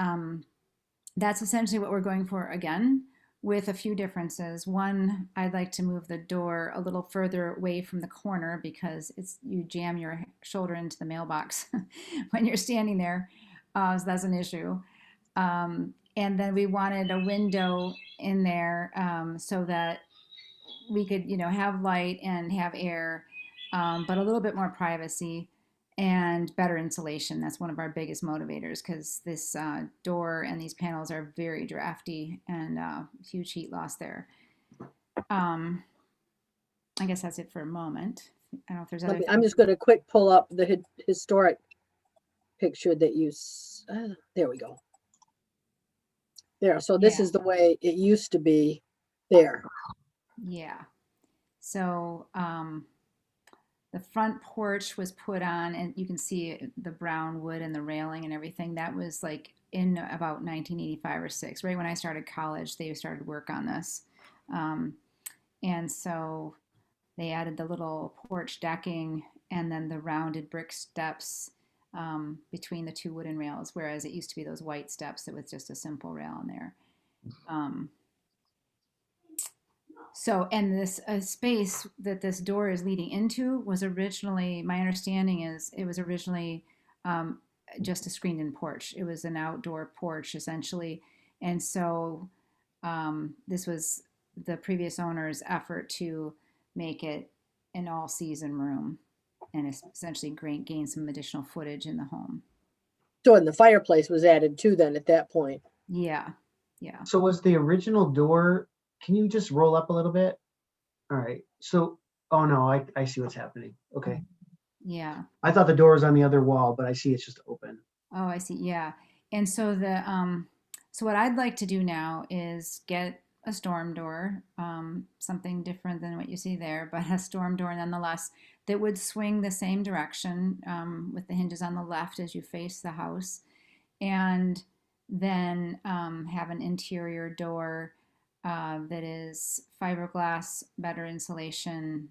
that's essentially what we're going for again, with a few differences. One, I'd like to move the door a little further away from the corner because you jam your shoulder into the mailbox when you're standing there. So that's an issue. And then we wanted a window in there so that we could, have light and have air, but a little bit more privacy and better insulation. That's one of our biggest motivators because this door and these panels are very drafty and huge heat loss there. I guess that's it for a moment. I don't know if there's other. I'm just going to quick pull up the historic picture that you. There we go. There. So this is the way it used to be there. Yeah. So the front porch was put on, and you can see the brown wood and the railing and everything. That was like in about 1985 or 6, right when I started college. They started work on this, and so they added the little porch decking and then the rounded brick steps between the 2 wooden rails, whereas it used to be those white steps that was just a simple rail in there. So, and this space that this door is leading into was originally, my understanding is it was originally just a screened-in porch. It was an outdoor porch essentially. And so this was the previous owner's effort to make it an all-season room and essentially gain some additional footage in the home. So, and the fireplace was added too then at that point. Yeah, yeah. So was the original door, can you just roll up a little bit? All right. So, oh no, I see what's happening. Okay. Yeah. I thought the door was on the other wall, but I see it's just open. Oh, I see. Yeah. And so so what I'd like to do now is get a storm door, something different than what you see there, but a storm door nonetheless that would swing the same direction with the hinges on the left as you face the house, and then have an interior door that is fiberglass, better insulation,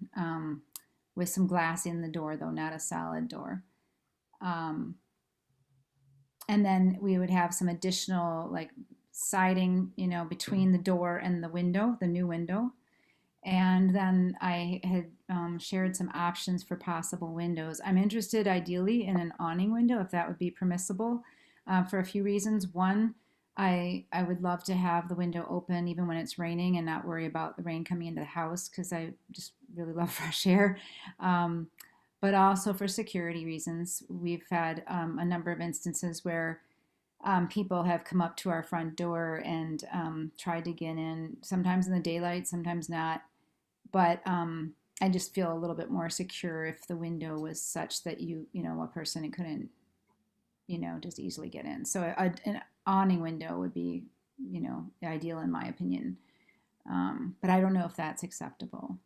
with some glass in the door, though not a solid door. And then we would have some additional like siding, between the door and the window, the new window. And then I had shared some options for possible windows. I'm interested ideally in an awning window, if that would be permissible, for a few reasons. One, I would love to have the window open even when it's raining and not worry about the rain coming into the house because I just really love fresh air. But also for security reasons. We've had a number of instances where people have come up to our front door and tried to get in, sometimes in the daylight, sometimes not. But I just feel a little bit more secure if the window was such that a person couldn't, just easily get in. So an awning window would be, ideal in my opinion. But I don't know if that's acceptable.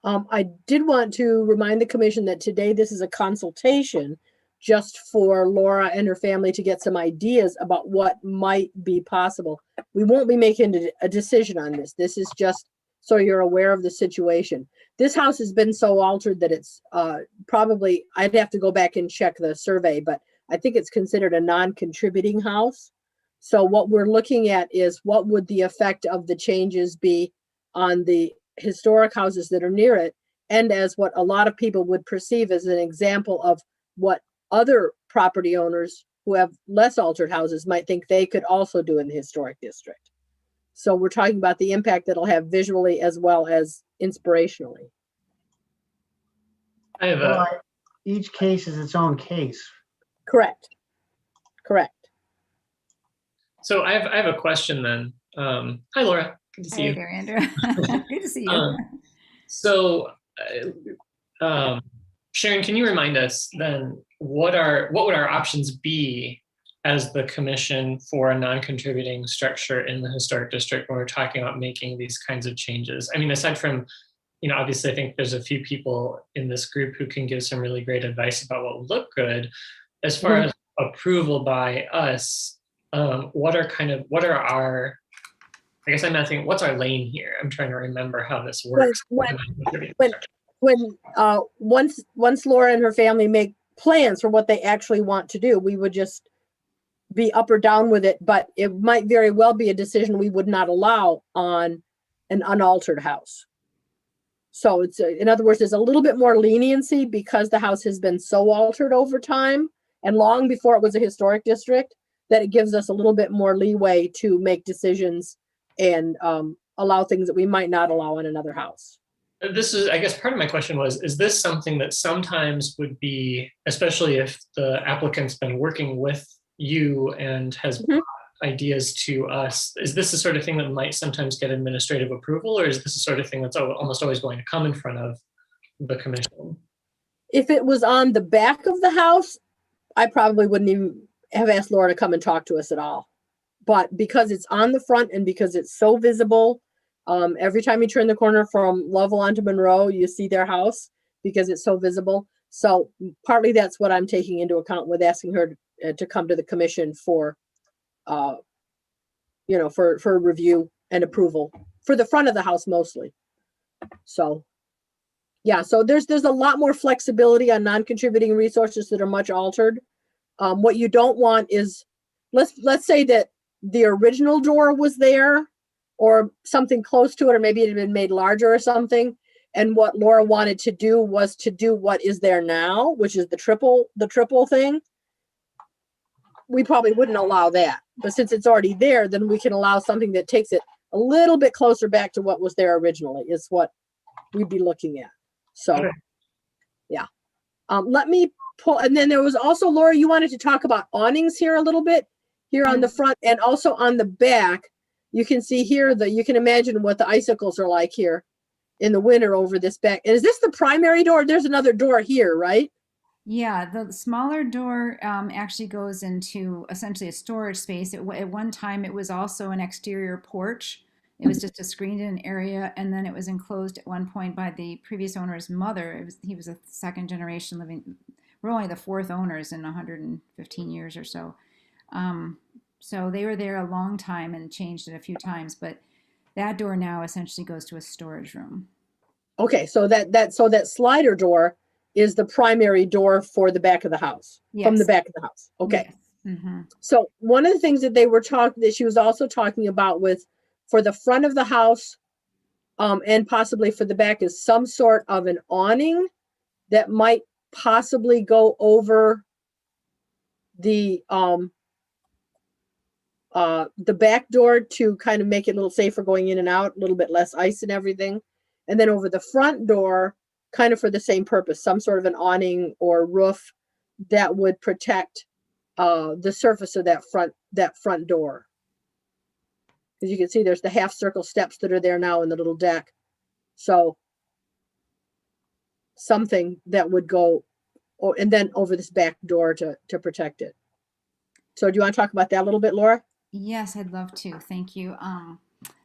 I did want to remind the commission that today this is a consultation just for Laura and her family to get some ideas about what might be possible. We won't be making a decision on this. This is just so you're aware of the situation. This house has been so altered that it's probably, I'd have to go back and check the survey, but I think it's considered a non-contributing house. So what we're looking at is what would the effect of the changes be on the historic houses that are near it, and as what a lot of people would perceive as an example of what other property owners who have less altered houses might think they could also do in the historic district. So we're talking about the impact that'll have visually as well as inspirationally. Each case is its own case. Correct. So I have a question then. Hi, Laura. Good to see you. Hi there, Andrew. Good to see you. So Sharon, can you remind us then what would our options be as the commission for a non-contributing structure in the historic district when we're talking about making these kinds of changes? I mean, aside from, obviously I think there's a few people in this group who can give some really great advice about what would look good. As far as approval by us, what are our, I guess I'm asking, what's our lane here? I'm trying to remember how this works. Once Laura and her family make plans for what they actually want to do, we would just be up or down with it, but it might very well be a decision we would not allow on an unaltered house. So it's, in other words, there's a little bit more leniency because the house has been so altered over time and long before it was a historic district, that it gives us a little bit more leeway to make decisions and allow things that we might not allow in another house. This is, I guess part of my question was, is this something that sometimes would be, especially if the applicant's been working with you and has brought ideas to us, is this the sort of thing that might sometimes get administrative approval, or is this the sort of thing that's almost always going to come in front of the commission? If it was on the back of the house, I probably wouldn't even have asked Laura to come and talk to us at all. But because it's on the front and because it's so visible, every time you turn the corner from Lovell onto Monroe, you see their house because it's so visible. So partly that's what I'm taking into account with asking her to come to the commission for, for review and approval for the front of the house mostly. So, yeah, so there's a lot more flexibility on non-contributing resources that are much altered. What you don't want is, let's say that the original door was there or something close to it, or maybe it had been made larger or something. And what Laura wanted to do was to do what is there now, which is the triple thing. We probably wouldn't allow that. But since it's already there, then we can allow something that takes it a little bit closer back to what was there originally is what we'd be looking at. So, yeah. Let me pull, and then there was also, Laura, you wanted to talk about awnings here a little bit, here on the front and also on the back. You can see here that you can imagine what the icicles are like here in the winter over this back. And is this the primary door? There's another door here, right? Yeah, the smaller door actually goes into essentially a storage space. At one time, it was also an exterior porch. It was just a screened-in area, and then it was enclosed at one point by the previous owner's mother. He was a second generation living. We're only the fourth owners in 115 years or so. So they were there a long time and changed it a few times, but that door now essentially goes to a storage room. Okay, so that slider door is the primary door for the back of the house, from the back of the house. Okay. Yes. Mm-hmm. So one of the things that that she was also talking about with for the front of the house and possibly for the back is some sort of an awning that might possibly go over the back door to kind of make it a little safer going in and out, a little bit less ice and everything. And then over the front door, kind of for the same purpose, some sort of an awning or roof that would protect the surface of that front door. As you can see, there's the half circle steps that are there now in the little deck. So something that would go, and then over this back door to protect it. So do you want to talk about that a little bit, Laura? Yes, I'd love to. Thank you.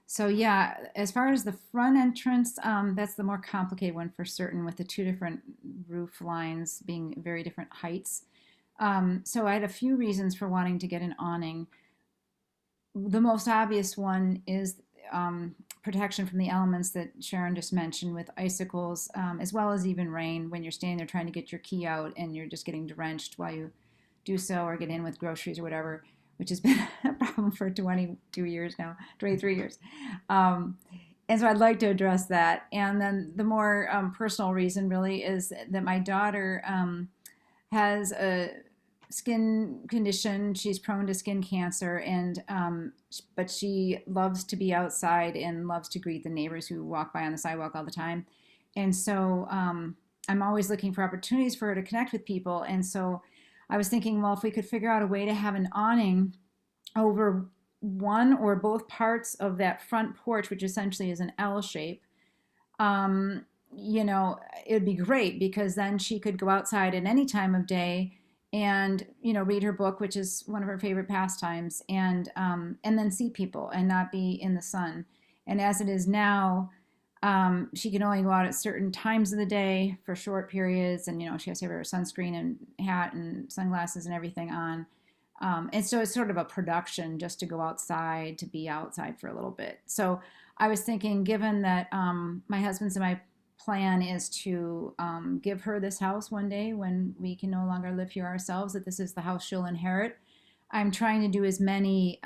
So yeah, as far as the front entrance, that's the more complicated one for certain, with the two different roof lines being very different heights. So I had a few reasons for wanting to get an awning. The most obvious one is protection from the elements that Sharon just mentioned with icicles, as well as even rain when you're standing there trying to get your key out and you're just getting drenched while you do so or get in with groceries or whatever, which has been a problem for 22 years now, 23 years. And so I'd like to address that. And then the more personal reason really is that my daughter has a skin condition. She's prone to skin cancer, and but she loves to be outside and loves to greet the neighbors who walk by on the sidewalk all the time. And so I'm always looking for opportunities for her to connect with people. And so I was thinking, well, if we could figure out a way to have an awning over one or both parts of that front porch, which essentially is an L shape, you know, it would be great because then she could go outside at any time of day and, you know, read her book, which is one of her favorite pastimes, and then see people and not be in the sun. And as it is now, she can only go out at certain times of the day for short periods, and you know she has to have her sunscreen and hat and sunglasses and everything on. And so it's sort of a production just to go outside, to be outside for a little bit. So I was thinking, given that my husband's and my plan is to give her this house one day when we can no longer live here ourselves, that this is the house she'll inherit. I'm trying to do as many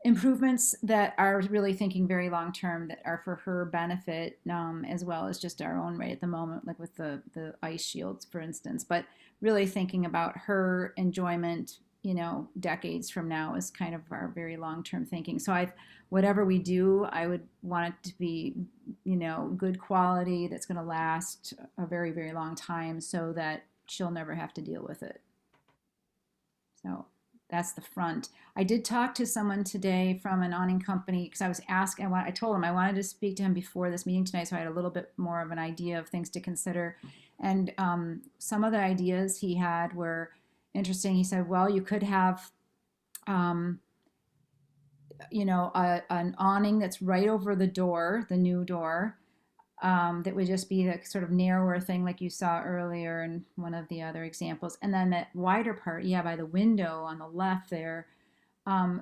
improvements that are really thinking very long term, that are for her benefit, as well as just our own right at the moment, like with the ice shields, for instance. But really thinking about her enjoyment, you know, decades from now is kind of our very long term thinking. So whatever we do, I would want it to be, you know, good quality that's going to last a very, very long time, so that she'll never have to deal with it. So that's the front. I did talk to someone today from an awning company because I was asking, I told him I wanted to speak to him before this meeting tonight, so I had a little bit more of an idea of things to consider. And some of the ideas he had were interesting. He said, well, you could have, you know, an awning that's right over the door, the new door, that would just be the sort of narrower thing like you saw earlier in one of the other examples. And then that wider part, yeah, by the window on the left there,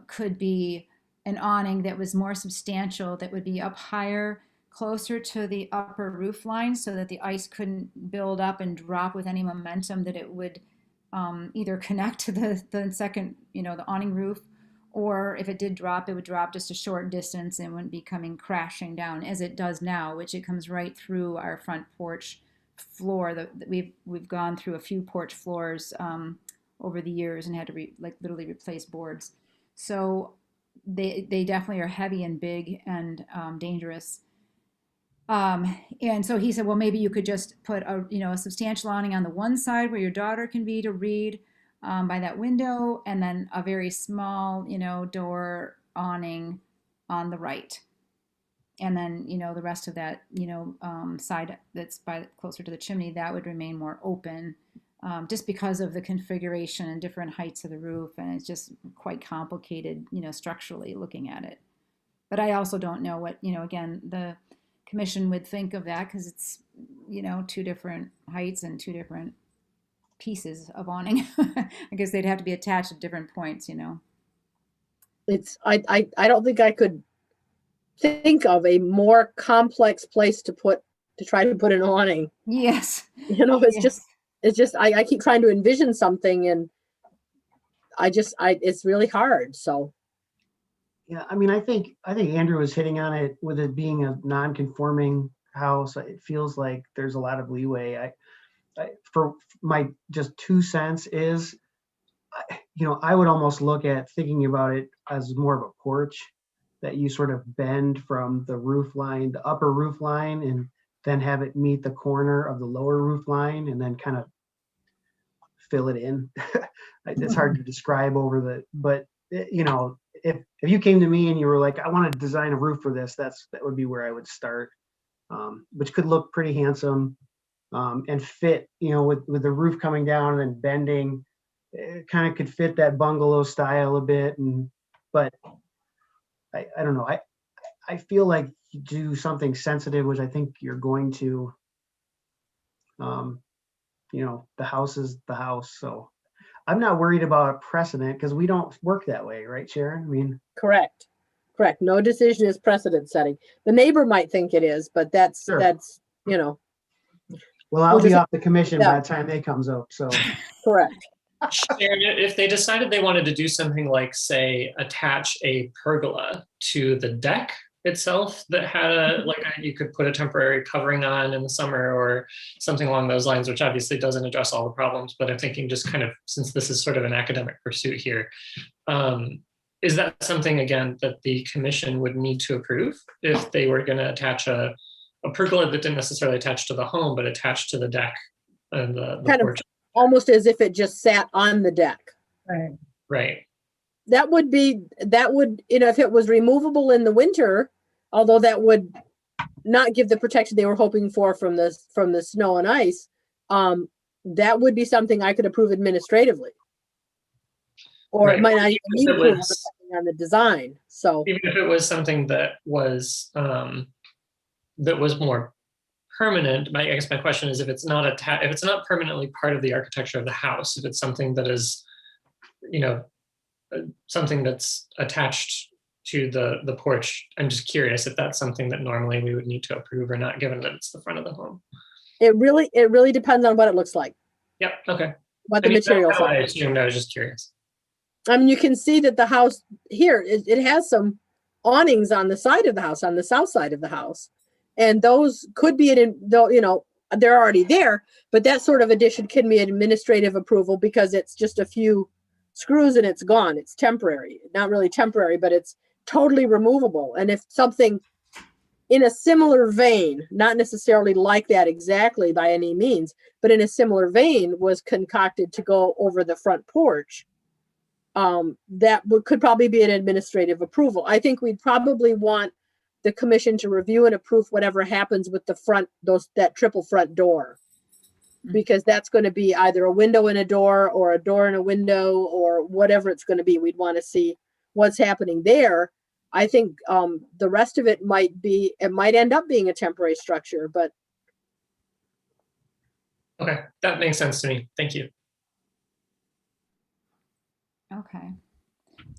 could be an awning that was more substantial, that would be up higher, closer to the upper roof line, so that the ice couldn't build up and drop with any momentum, that it would either connect to the second, you know, the awning roof, or if it did drop, it would drop just a short distance and wouldn't be coming crashing down as it does now, which it comes right through our front porch floor. We've gone through a few porch floors over the years and had to literally replace boards. So they definitely are heavy and big and dangerous. And so he said, well, maybe you could just put a substantial awning on the one side where your daughter can be to read by that window, and then a very small, door awning on the right. And then, the rest of that, side that's closer to the chimney, that would remain more open, just because of the configuration and different heights of the roof. And it's just quite complicated, structurally looking at it. But I also don't know what, again, the commission would think of that, because it's, two different heights and two different pieces of awning. I guess they'd have to be attached at different points, I don't think I could think of a more complex place to try to put an awning. Yes. It's just I keep trying to envision something, and it's really hard. So yeah, I mean, I think Andrew was hitting on it with it being a non-conforming house. It feels like there's a lot of leeway. For my just 2 cents is, I would almost look at thinking about it as more of a porch that you sort of bend from the roof line, the upper roof line, and then have it meet the corner of the lower roof line, and then kind of fill it in. It's hard to describe but if you came to me and you were like, I want to design a roof for this, that would be where I would start, which could look pretty handsome. And fit, with the roof coming down and then bending, it kind of could fit that bungalow style a bit. But I don't know. I feel like you do something sensitive, which I think you're going to. The house is the house, so I'm not worried about a precedent, because we don't work that way, right, Sharon? I mean, correct. No decision is precedent setting. The neighbor might think it is, but that's sure. Well, I'll be off the commission by the time they comes up. So correct. Sharon, if they decided they wanted to do something like, say, attach a pergola to the deck itself that had you could put a temporary covering on in the summer or something along those lines, which obviously doesn't address all the problems, but I'm thinking just kind of, since this is sort of an academic pursuit here, is that something, again, that the commission would need to approve if they were going to attach a pergola that didn't necessarily attach to the home, but attached to the deck and the kind porch? Of almost as if it just sat on the deck. Right. That would, if it was removable in the winter, although that would not give the protection they were hoping for from the snow and ice, that would be something I could approve administratively. Or it Right. might not even If need it approval was- depending on the design. So Even if it was something that was more permanent, I guess my question is if it's not if it's not permanently part of the architecture of the house, if it's something that is, something that's attached to the porch, I'm just curious if that's something that normally we would need to approve or not, given that it's the front of the home. it really depends on what it looks like, Yep. Okay. what the That's materials what are. I assumed. I was just curious. I mean, you can see that the house here, it has some awnings on the side of the house, on the south side of the house. And those could be, they're already there, but that sort of addition can be administrative approval because it's just a few screws and it's gone. It's temporary, not really temporary, but it's totally removable. And if something in a similar vein, not necessarily like that exactly by any means, but in a similar vein was concocted to go over the front porch, could probably be an administrative approval. I think we'd probably want the commission to review and approve whatever happens with the front, that triple front door. Because that's going to be either a window and a door or a door and a window or whatever it's going to be. We'd want to see what's happening there. I think the rest of it might end up being a temporary structure, but. Okay, that makes sense to me. Thank you. Okay.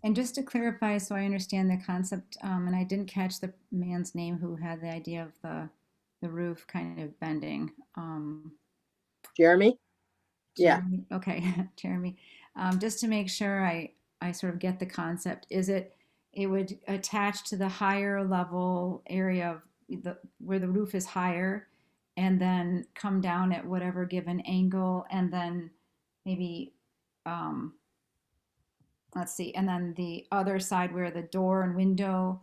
And just to clarify, so I understand the concept, and I didn't catch the man's name who had the idea of the roof kind of bending. Jeremy? Yeah. Jeremy? Okay, Jeremy. Just to make sure I sort of get the concept, it would attach to the higher level area of where the roof is higher and then come down at whatever given angle and then maybe let's see, and then the other side where the door and window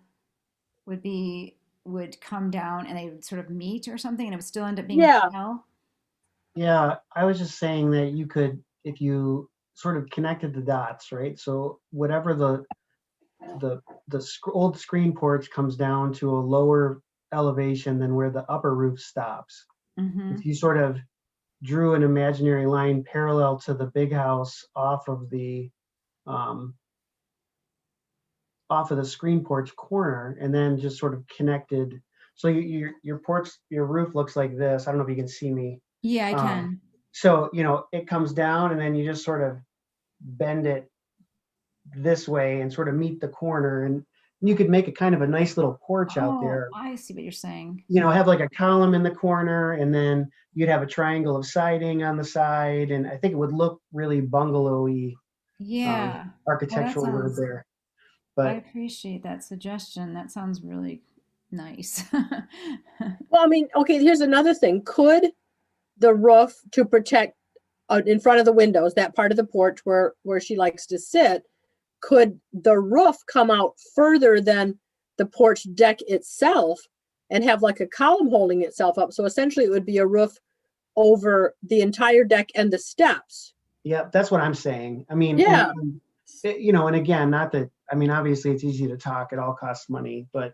would come down and they would sort of meet or something and it would still end up being Yeah. a L? Yeah, I was just saying that you could, if you sort of connected the dots, right? So whatever the old screen porch comes down to a lower elevation than where the upper roof stops. Mm-hmm. If you sort of drew an imaginary line parallel to the big house off of the screen porch corner and then just sort of connected. So your porch, your roof looks like this. I don't know if you can see me. Yeah, I can. So, it comes down and then you just sort of bend it this way and sort of meet the corner. And you could make a kind of a nice little porch out there. I see what you're saying. Have like a column in the corner and then you'd have a triangle of siding on the side. And I think it would look really bungalowy. Yeah. Architectural Well, word there. I But appreciate that suggestion. That sounds really nice. Well, I mean, okay, here's another thing. Could the roof to protect in front of the windows, that part of the porch where she likes to sit, could the roof come out further than the porch deck itself and have like a column holding itself up? So essentially it would be a roof over the entire deck and the steps. yeah, that's what I'm saying. I mean, Yeah. and again, not that, I mean, obviously it's easy to talk, it all costs money, but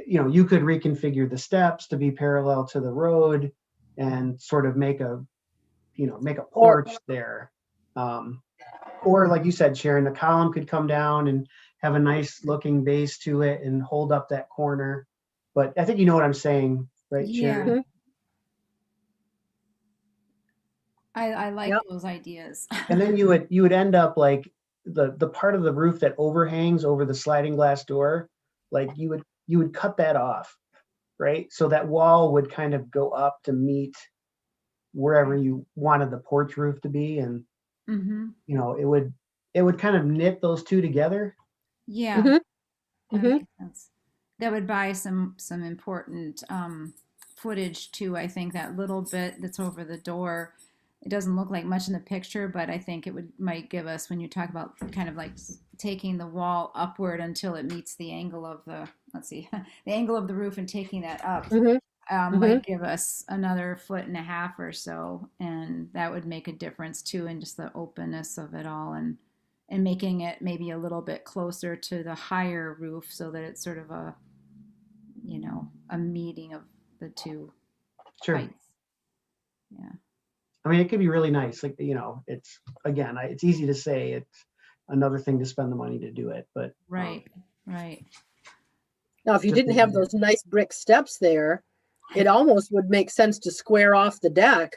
you could reconfigure the steps to be parallel to the road and sort of make a porch there. Or like you said, Sharon, the column could come down and have a nice looking base to it and hold up that corner. But I think you know what I'm saying, right, Sharon? Yeah. I like those ideas. And then you would end up like the part of the roof that overhangs over the sliding glass door, like you would cut that off, right? So that wall would kind of go up to meet wherever you wanted the porch roof to be, and Mm-hmm. it would kind of knit those two together. Yeah. Mhm. That Mhm. makes sense. That would buy some important footage too. I think that little bit that's over the door, it doesn't look like much in the picture, but I think it might give us, when you talk about kind of like taking the wall upward until it meets the angle of the angle of the roof and taking that up, Mhm. might give us another 1.5 feet or so, and that would make a difference too in just the openness of it all and making it maybe a little bit closer to the higher roof so that it's sort of a meeting of the two Sure. heights. Yeah. I mean, it could be really nice. Like, it's, again, it's easy to say, it's another thing to spend the money to do it, but. Right. Right. Now, if you Just didn't have maybe- those nice brick steps there, it almost would make sense to square off the deck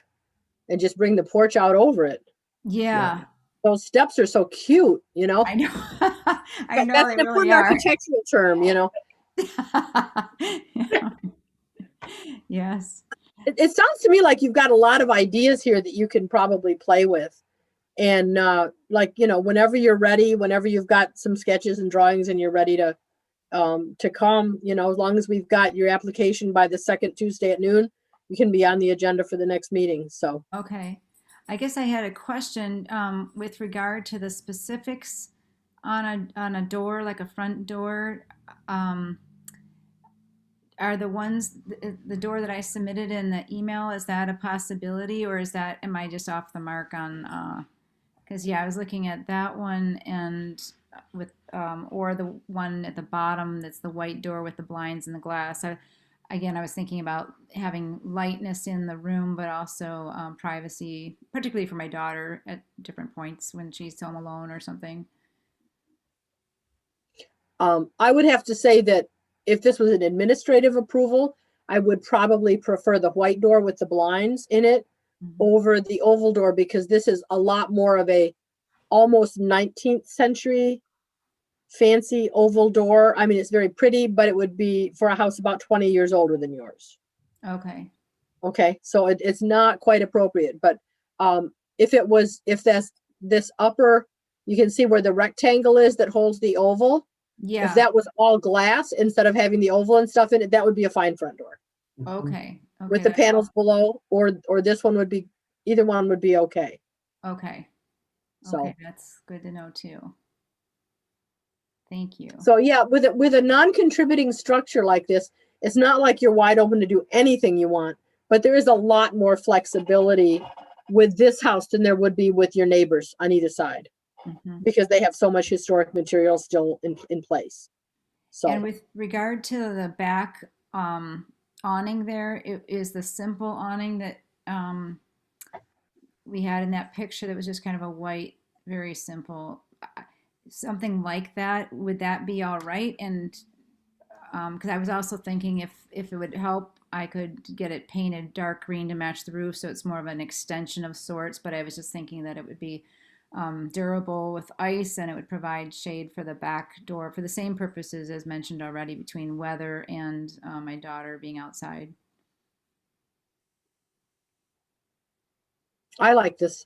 and just bring the porch out over it. Yeah. Those steps are so cute, I know. I know That's they an really important are. architectural term, Yeah. Yes. It sounds to me like you've got a lot of ideas here that you can probably play with. And whenever you're ready, whenever you've got some sketches and drawings and you're ready to come, as long as we've got your application by the second Tuesday at noon, you can be on the agenda for the next meeting. So, Okay. I guess I had a question with regard to the specifics on a door, like a front door. Are the ones the door that I submitted in the email, is that a possibility, or am I just off the mark on? Because I was looking at that one and with or the one at the bottom that's the white door with the blinds and the glass. I was thinking about having lightness in the room, but also privacy, particularly for my daughter at different points when she's home alone or something. I would have to say that if this was an administrative approval, I would probably prefer the white door with the blinds in it over the oval door, because this is a lot more of a almost 19th century fancy oval door. I mean, it's very pretty, but it would be for a house about 20 years older than yours. Okay. Okay, so it's not quite appropriate, but if that's this upper, you can see where the rectangle is that holds the oval. Yeah. If that was all glass instead of having the oval and stuff in it, that would be a fine front door. Okay. With the panels below, or this one would be, either one would be okay. Okay. So, okay, that's good to know too. Thank you. So yeah, with a non-contributing structure like this, it's not like you're wide open to do anything you want, but there is a lot more flexibility with this house than there would be with your neighbors on either side, because they have so much historic material still in place. So, and with regard to the back awning there, it is the simple awning that we had in that picture that was just kind of a white, very simple, something like that. Would that be all right? And because I was also thinking if it would help, I could get it painted dark green to match the roof, so it's more of an extension of sorts. But I was just thinking that it would be durable with ice, and it would provide shade for the back door for the same purposes as mentioned already, between weather and my daughter being outside. I like this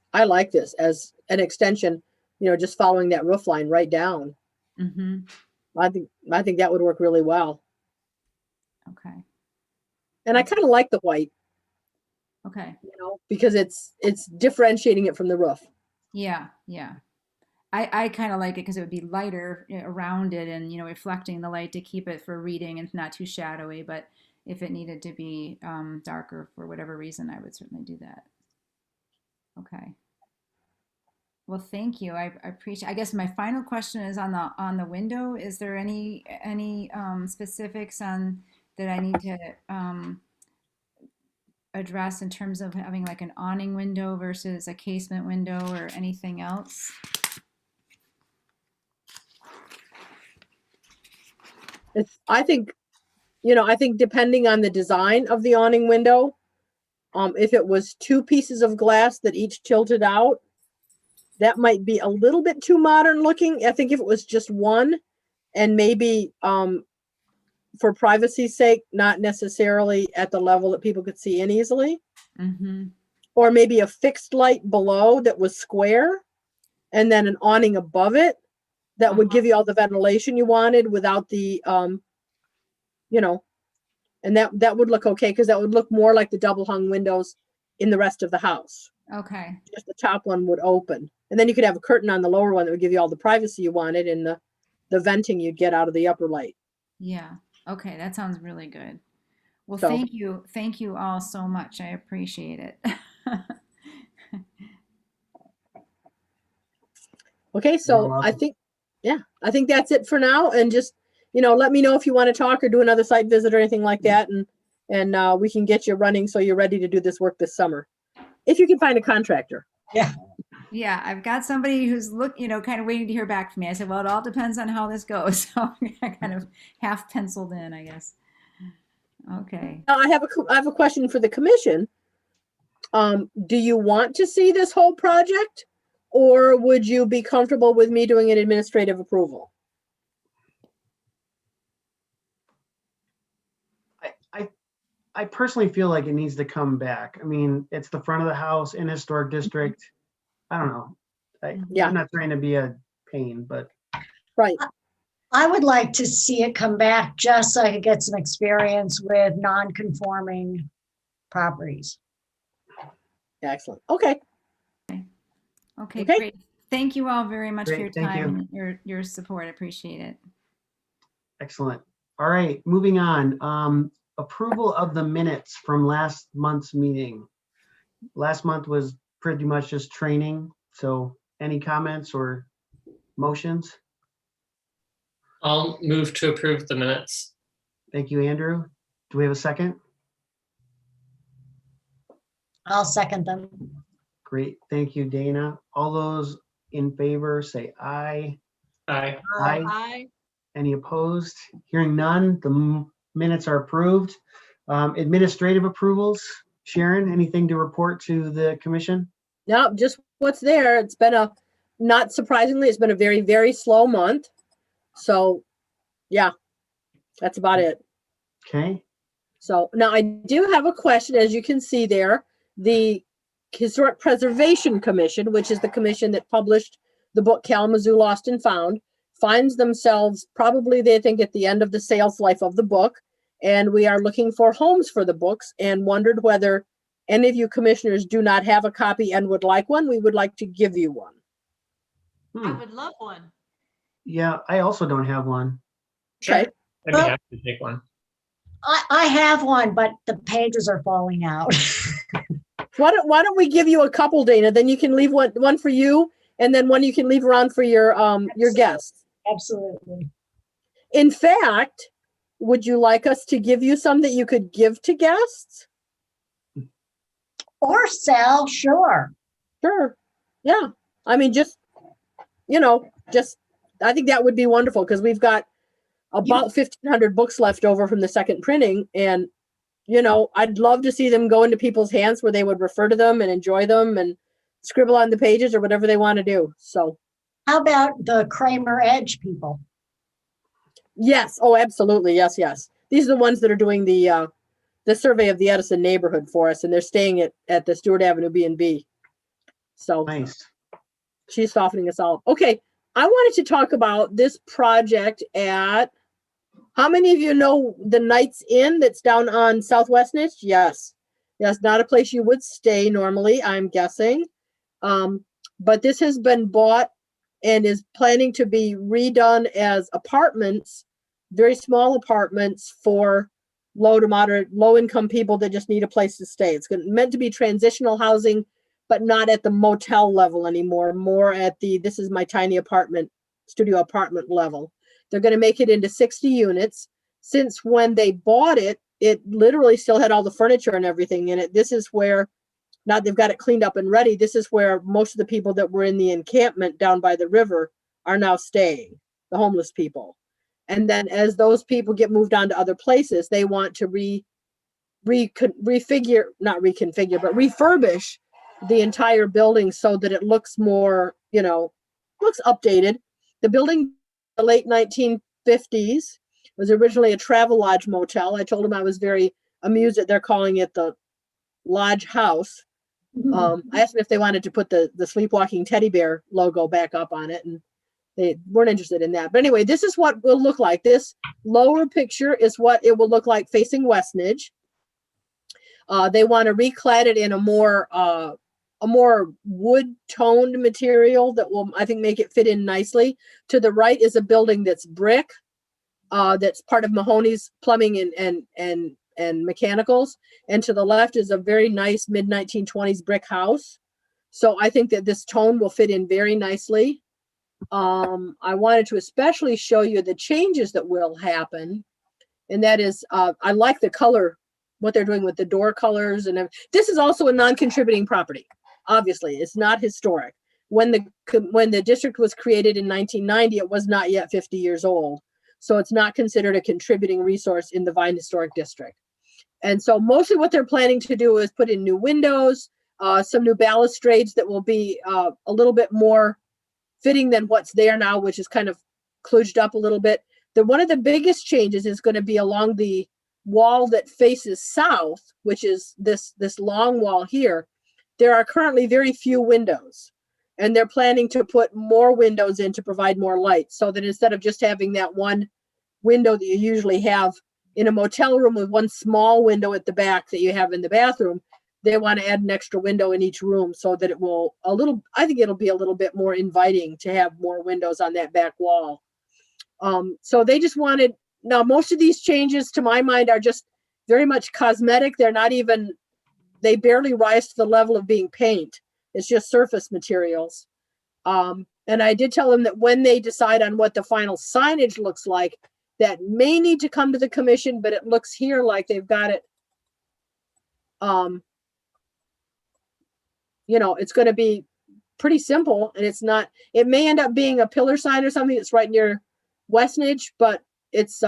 as an extension, just following that roof line right down. I think that would work really well. Okay. And I kind of like the white. Okay. Because it's differentiating it from the roof. Yeah. I kind of like it because it would be lighter around it and, reflecting the light to keep it for reading and not too shadowy. But if it needed to be darker for whatever reason, I would certainly do that. Okay. Well, thank you. I appreciate. I guess my final question is on the window. Is there any specifics on that I need to address in terms of having like an awning window versus a casement window or anything else? I think depending on the design of the awning window, if it was two pieces of glass that each tilted out, that might be a little bit too modern looking. I think if it was just one, and maybe for privacy's sake, not necessarily at the level that people could see in easily, or maybe a fixed light below that was square, and then an awning above it that would give you all the ventilation you wanted without the, and that would look okay, because that would look more like the double hung windows in the rest of the house. Okay. Just the top one would open, and then you could have a curtain on the lower one that would give you all the privacy you wanted, and the venting you'd get out of the upper light. Yeah. Okay. That sounds really good. Well, So- thank you. Thank you all so much. I appreciate it. Okay, so I think that's it for now. And just, let me know if you want to talk or do another site visit or anything like that. And and we can get you running so you're ready to do this work this summer. If you can find a contractor. Yeah, I've got somebody who's kind of waiting to hear back from me. I said, well, it all depends on how this goes. So I kind of half penciled in, I guess. Okay. Now I have a question for the commission. Do you want to see this whole project, or would you be comfortable with me doing an administrative approval? I personally feel like it needs to come back. I mean, it's the front of the house in a historic district. I don't know. I'm not trying to be a pain, but. Right. I would like to see it come back just so I could get some experience with non-conforming properties. Excellent. Okay. Okay, great. Thank you all very much for your Thank time and your support. I appreciate it. Excellent. All right, moving on. Approval of the minutes from last month's meeting. Last month was pretty much just training. So any comments or motions? I'll move to approve the minutes. Thank you, Andrew. Do we have a second? I'll second them. Great. Thank you, Dana. All those in favor say aye. Aye. Aye. Any opposed? Hearing none, the minutes are approved. Administrative approvals. Sharon, anything to report to the commission? No, just what's there. It's been not surprisingly, it's been a very, very slow month. So yeah, that's about it. Okay. So now I do have a question. As you can see there, the Historic Preservation Commission, which is the commission that published the book Kalamazoo Lost and Found, finds themselves probably, they think, at the end of the sales life of the book. And we are looking for homes for the books and wondered whether any of you commissioners do not have a copy and would like one. We would like to give you one. I would love one. Yeah, I also don't have one. Okay. I'd be happy to take one. I have one, but the pages are falling out. Why don't we give you a couple, Dana? Then you can leave one for you, and then one you can leave around for your guests. Absolutely. In fact, would you like us to give you some that you could give to guests? Or sell, sure. Sure. Yeah. I mean, I think that would be wonderful because we've got about 1,500 books left over from the second printing. And, I'd love to see them go into people's hands where they would refer to them and enjoy them and scribble on the pages or whatever they want to do. So how about the Kramer Edge people? Yes. Oh, absolutely. Yes. Yes. These are the ones that are doing the survey of the Edison neighborhood for us, and they're staying at the Stewart Avenue B&B. So nice. She's softening us all. Okay. I wanted to talk about this project at, how many of you know the Knights Inn that's down on Southwest Niche? Yes. Yes, not a place you would stay normally, I'm guessing. But this has been bought and is planning to be redone as apartments, very small apartments for low to moderate, low income people that just need a place to stay. It's meant to be transitional housing, but not at the motel level anymore, more at the, this is my tiny apartment, studio apartment level. They're going to make it into 60 units. Since when they bought it, it literally still had all the furniture and everything in it. This is where, now they've got it cleaned up and ready, this is where most of the people that were in the encampment down by the river are now staying, the homeless people. And then as those people get moved on to other places, they want to refurbish the entire building so that it looks more, looks updated. The building, the late 1950s, was originally a Travel Lodge motel. I told them I was very amused that they're calling it the Lodge House. I asked them if they wanted to put the sleepwalking teddy bear logo back up on it, and they weren't interested in that. But anyway, this is what will look like. This lower picture is what it will look like facing Westnedge. They want to reclad it in a more wood toned material that will, I think, make it fit in nicely. To the right is a building that's brick, that's part of Mahoney's Plumbing and Mechanicals. And to the left is a very nice mid-1920s brick house. So I think that this tone will fit in very nicely. I wanted to especially show you the changes that will happen. And that is, I like the color what they're doing with the door colors this is also a non-contributing property. Obviously, it's not historic. When the district was created in 1990, it was not yet 50 years old. So it's not considered a contributing resource in the Vine Historic District. And so mostly what they're planning to do is put in new windows, some new balustrades that will be a little bit more fitting than what's there now, which is kind of kludged up a little bit. One of the biggest changes is going to be along the wall that faces south, which is this long wall here. There are currently very few windows, and they're planning to put more windows in to provide more light, so that instead of just having that one window that you usually have in a motel room with one small window at the back that you have in the bathroom, they want to add an extra window in each room so that it will I think it'll be a little bit more inviting to have more windows on that back wall. So they just wanted, now most of these changes to my mind are just very much cosmetic. They're not even, they barely rise to the level of being paint. It's just surface materials. And I did tell them that when they decide on what the final signage looks like, that may need to come to the commission, but it looks here like they've got it. It's going to be pretty simple, and it may end up being a pillar sign or something that's right near Westnedge, but it's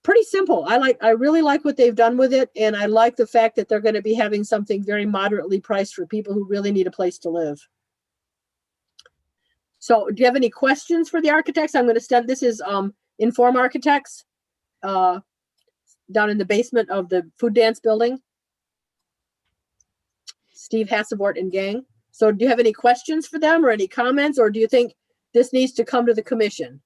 pretty simple. I really like what they've done with it, and I like the fact that they're going to be having something very moderately priced for people who really need a place to live. So do you have any questions for the architects? I'm going to send, this is Inform Architects down in the basement of the food dance building. Steve Hassevort and gang. So do you have any questions for them or any comments, or do you think this needs to come to the commission?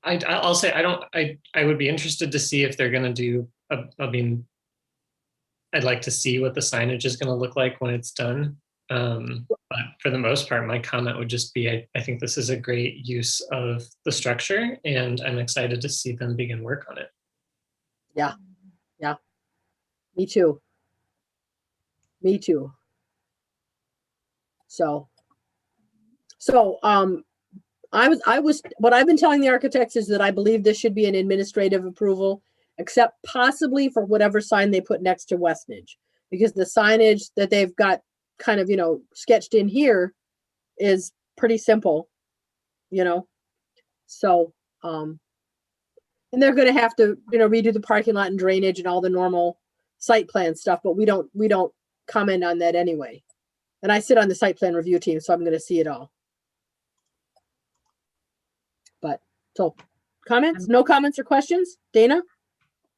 I'll say I would be interested to see if they're going to do, I'd like to see what the signage is going to look like when it's done. But for the most part, my comment would just be, I think this is a great use of the structure, and I'm excited to see them begin work on it. Yeah. Me too. So what I've been telling the architects is that I believe this should be an administrative approval, except possibly for whatever sign they put next to Westnedge, because the signage that they've got kind of, sketched in here is pretty simple, so, and they're going to have to, redo the parking lot and drainage and all the normal site plan stuff, but we don't comment on that anyway. And I sit on the site plan review team, so I'm going to see it all. But so comments, no comments or questions? Dana?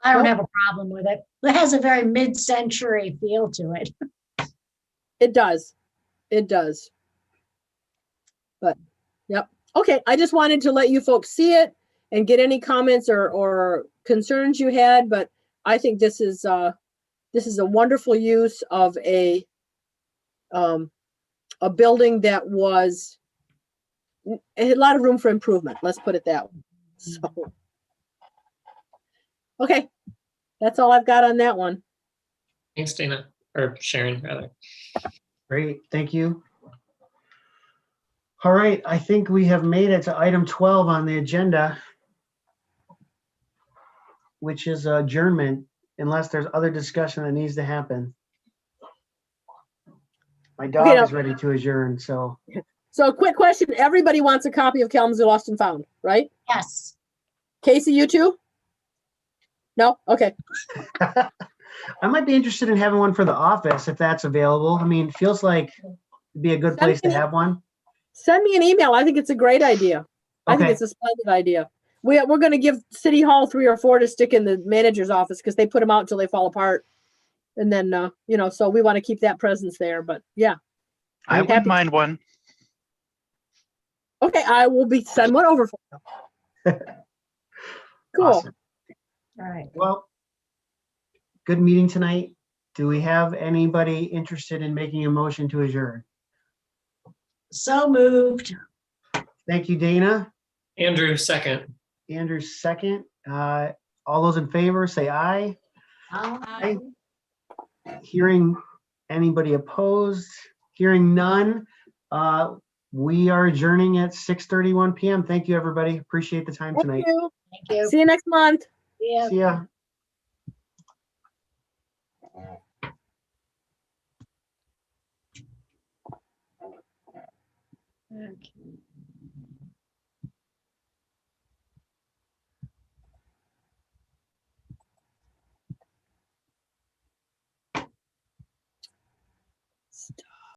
I don't No? have a problem with it. It has a very mid-century feel to it. It does. But yep. Okay. I just wanted to let you folks see it and get any comments or concerns you had, but I think this is a wonderful use of a building that it had a lot of room for improvement. Let's put it that way. So, okay. That's all I've got on that one. Thanks, Dana, or Sharon, rather. Great, thank you. All right, I think we have made it to item 12 on the agenda, which is adjournment, unless there's other discussion that needs to happen. My dog Okay, is ready to adjourn, so. So a quick question. Everybody wants a copy of Kalamazoo Lost and Found, right? Yes. Casey, you too? No? Okay. I might be interested in having one for the office if that's available. I mean, feels like it'd be a good place to have one. Send me an email. I think it's a great idea. I think Okay. it's a splendid idea. We're going to give City Hall 3 or 4 to stick in the manager's office because they put them out until they fall apart. And then, so we want to keep that presence there. But yeah. I wouldn't mind one. Okay, I will send one over for you. Cool. Awesome. All right. Well, good meeting tonight. Do we have anybody interested in making a motion to adjourn? So moved. Thank you, Dana. Andrew, second. Andrew, second. All those in favor, say aye. Aye. Hearing anybody opposed, hearing none. we are adjourning at 6:31 p.m. Thank you, everybody. Appreciate the time Thank tonight. you. Thank you. See you next month. Yeah. See ya. Okay.